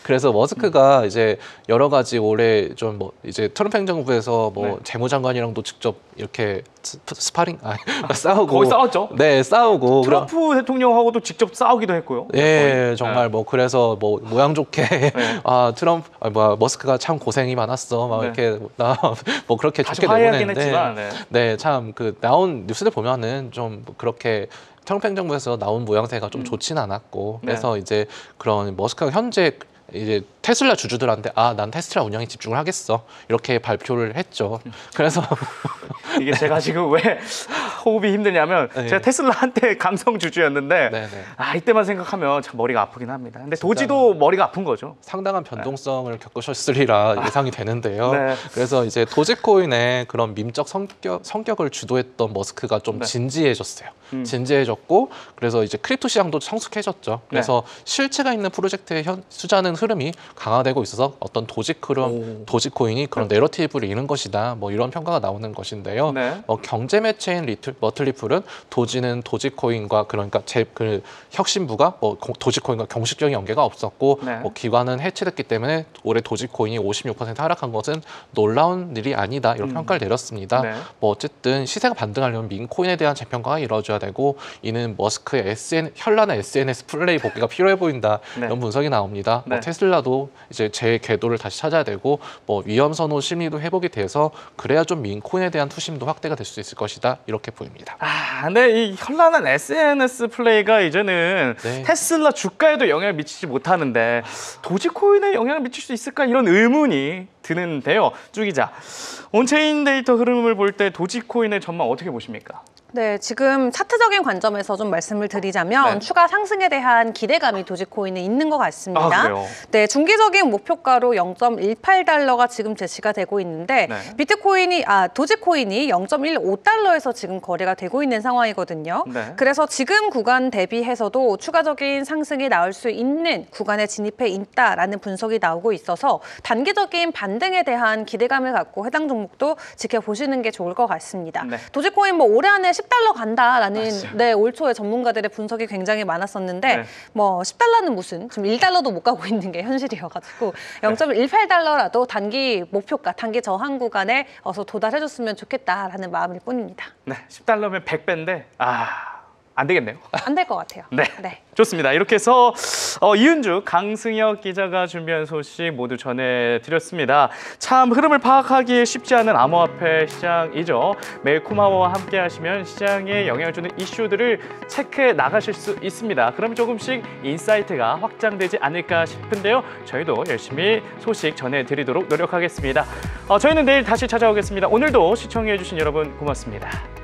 그래서 머스크가 이제 여러 가지 올해 좀 뭐 이제 트럼프 행정부에서 뭐 재무장관이랑도 직접 이렇게 스파링 싸우고 거의 싸웠죠. 싸우고 트럼프 대통령하고도 직접 싸우기도 했고요. 정말 뭐 그래서 뭐 모양 좋게 머스크가 참 고생이 많았어 막 이렇게 뭐 그렇게 좋게 내보냈는데 참 그 나온 뉴스들 보면은 좀 그렇게 트럼프 행정부에서 나온 모양새가 좀 좋지는 않았고 그래서 이제 그런 머스크가 현재 이제 테슬라 주주들한테 난 테슬라 운영에 집중을 하겠어 이렇게 발표를 했죠. 그래서 이게 제가 지금 왜 호흡이 힘드냐면 제가 테슬라 한때 강성 주주였는데 이때만 생각하면 참 머리가 아프긴 합니다. 근데 도지도 머리가 아픈 거죠. 상당한 변동성을 겪으셨으리라 예상이 되는데요. 그래서 이제 도지코인의 그런 민적 성격을 주도했던 머스크가 좀 진지해졌어요. 진지해졌고 그래서 이제 크립토 시장도 성숙해졌죠. 그래서 실체가 있는 프로젝트에 투자하는 흐름이 강화되고 있어서 어떤 도지코인이 그런 내러티브를 이는 것이다. 뭐 이런 평가가 나오는 것인데요. 경제 매체인 머틀리플은 도지는 도지코인과 그러니까 그 혁신부가 뭐 도지코인과 공식적인 연계가 없었고 뭐 기관은 해체됐기 때문에 올해 도지코인이 56% 하락한 것은 놀라운 일이 아니다. 이런 평가를 내렸습니다. 뭐 어쨌든 시세가 반등하려면 민코인에 대한 재평가가 이루어져야 되고 이는 머스크의 현란한 SNS 플레이 복귀가 필요해 보인다 네. 이런 분석이 나옵니다. 네. 테슬라도 이제 제 궤도를 다시 찾아야 되고 위험 선호 심리도 회복이 돼서 그래야 좀 민코인에 대한 투심도 확대가 될 수 있을 것이다 이렇게 보입니다. 근데 이 현란한 SNS 플레이가 이제는 네. 테슬라 주가에도 영향을 미치지 못하는데 도지코인에 영향을 미칠 수 있을까 이런 의문이 드는데요. 주 기자, 온체인 데이터 흐름을 볼 때 도지코인의 전망 어떻게 보십니까? 네, 지금 차트적인 관점에서 좀 말씀을 드리자면 네. 추가 상승에 대한 기대감이 도지코인에 있는 것 같습니다. 그래요? 네, 중기적인 목표가로 0.18달러가 지금 제시가 되고 있는데 네. 도지코인이 0.15달러에서 지금 거래가 되고 있는 상황이거든요. 네. 그래서 지금 구간 대비해서도 추가적인 상승이 나올 수 있는 구간에 진입해 있다라는 분석이 나오고 있어서 단기적인 반등에 대한 기대감을 갖고 해당 종목도 지켜보시는 게 좋을 것 같습니다. 네. 도지코인 올해 안에 10달러 간다라는 맞아요. 올 초에 전문가들의 분석이 굉장히 많았었는데 네. 10달러는 무슨 지금 1달러도 못 가고 있는 게 현실이어가지고 0.18달러라도 단기 목표가, 단기 저항 구간에 어서 도달해줬으면 좋겠다라는 마음일 뿐입니다. 네, 10달러면 100배인데 안 되겠네요. 안 될 것 같아요. 네. 네. 좋습니다. 이렇게 해서 이은주, 강승혁 기자가 준비한 소식 모두 전해드렸습니다. 참 흐름을 파악하기 쉽지 않은 암호화폐 시장이죠. 매일 코마워와 함께 하시면 시장에 영향을 주는 이슈들을 체크해 나가실 수 있습니다. 그럼 조금씩 인사이트가 확장되지 않을까 싶은데요. 저희도 열심히 소식 전해드리도록 노력하겠습니다. 저희는 내일 다시 찾아오겠습니다. 오늘도 시청해주신 여러분 고맙습니다.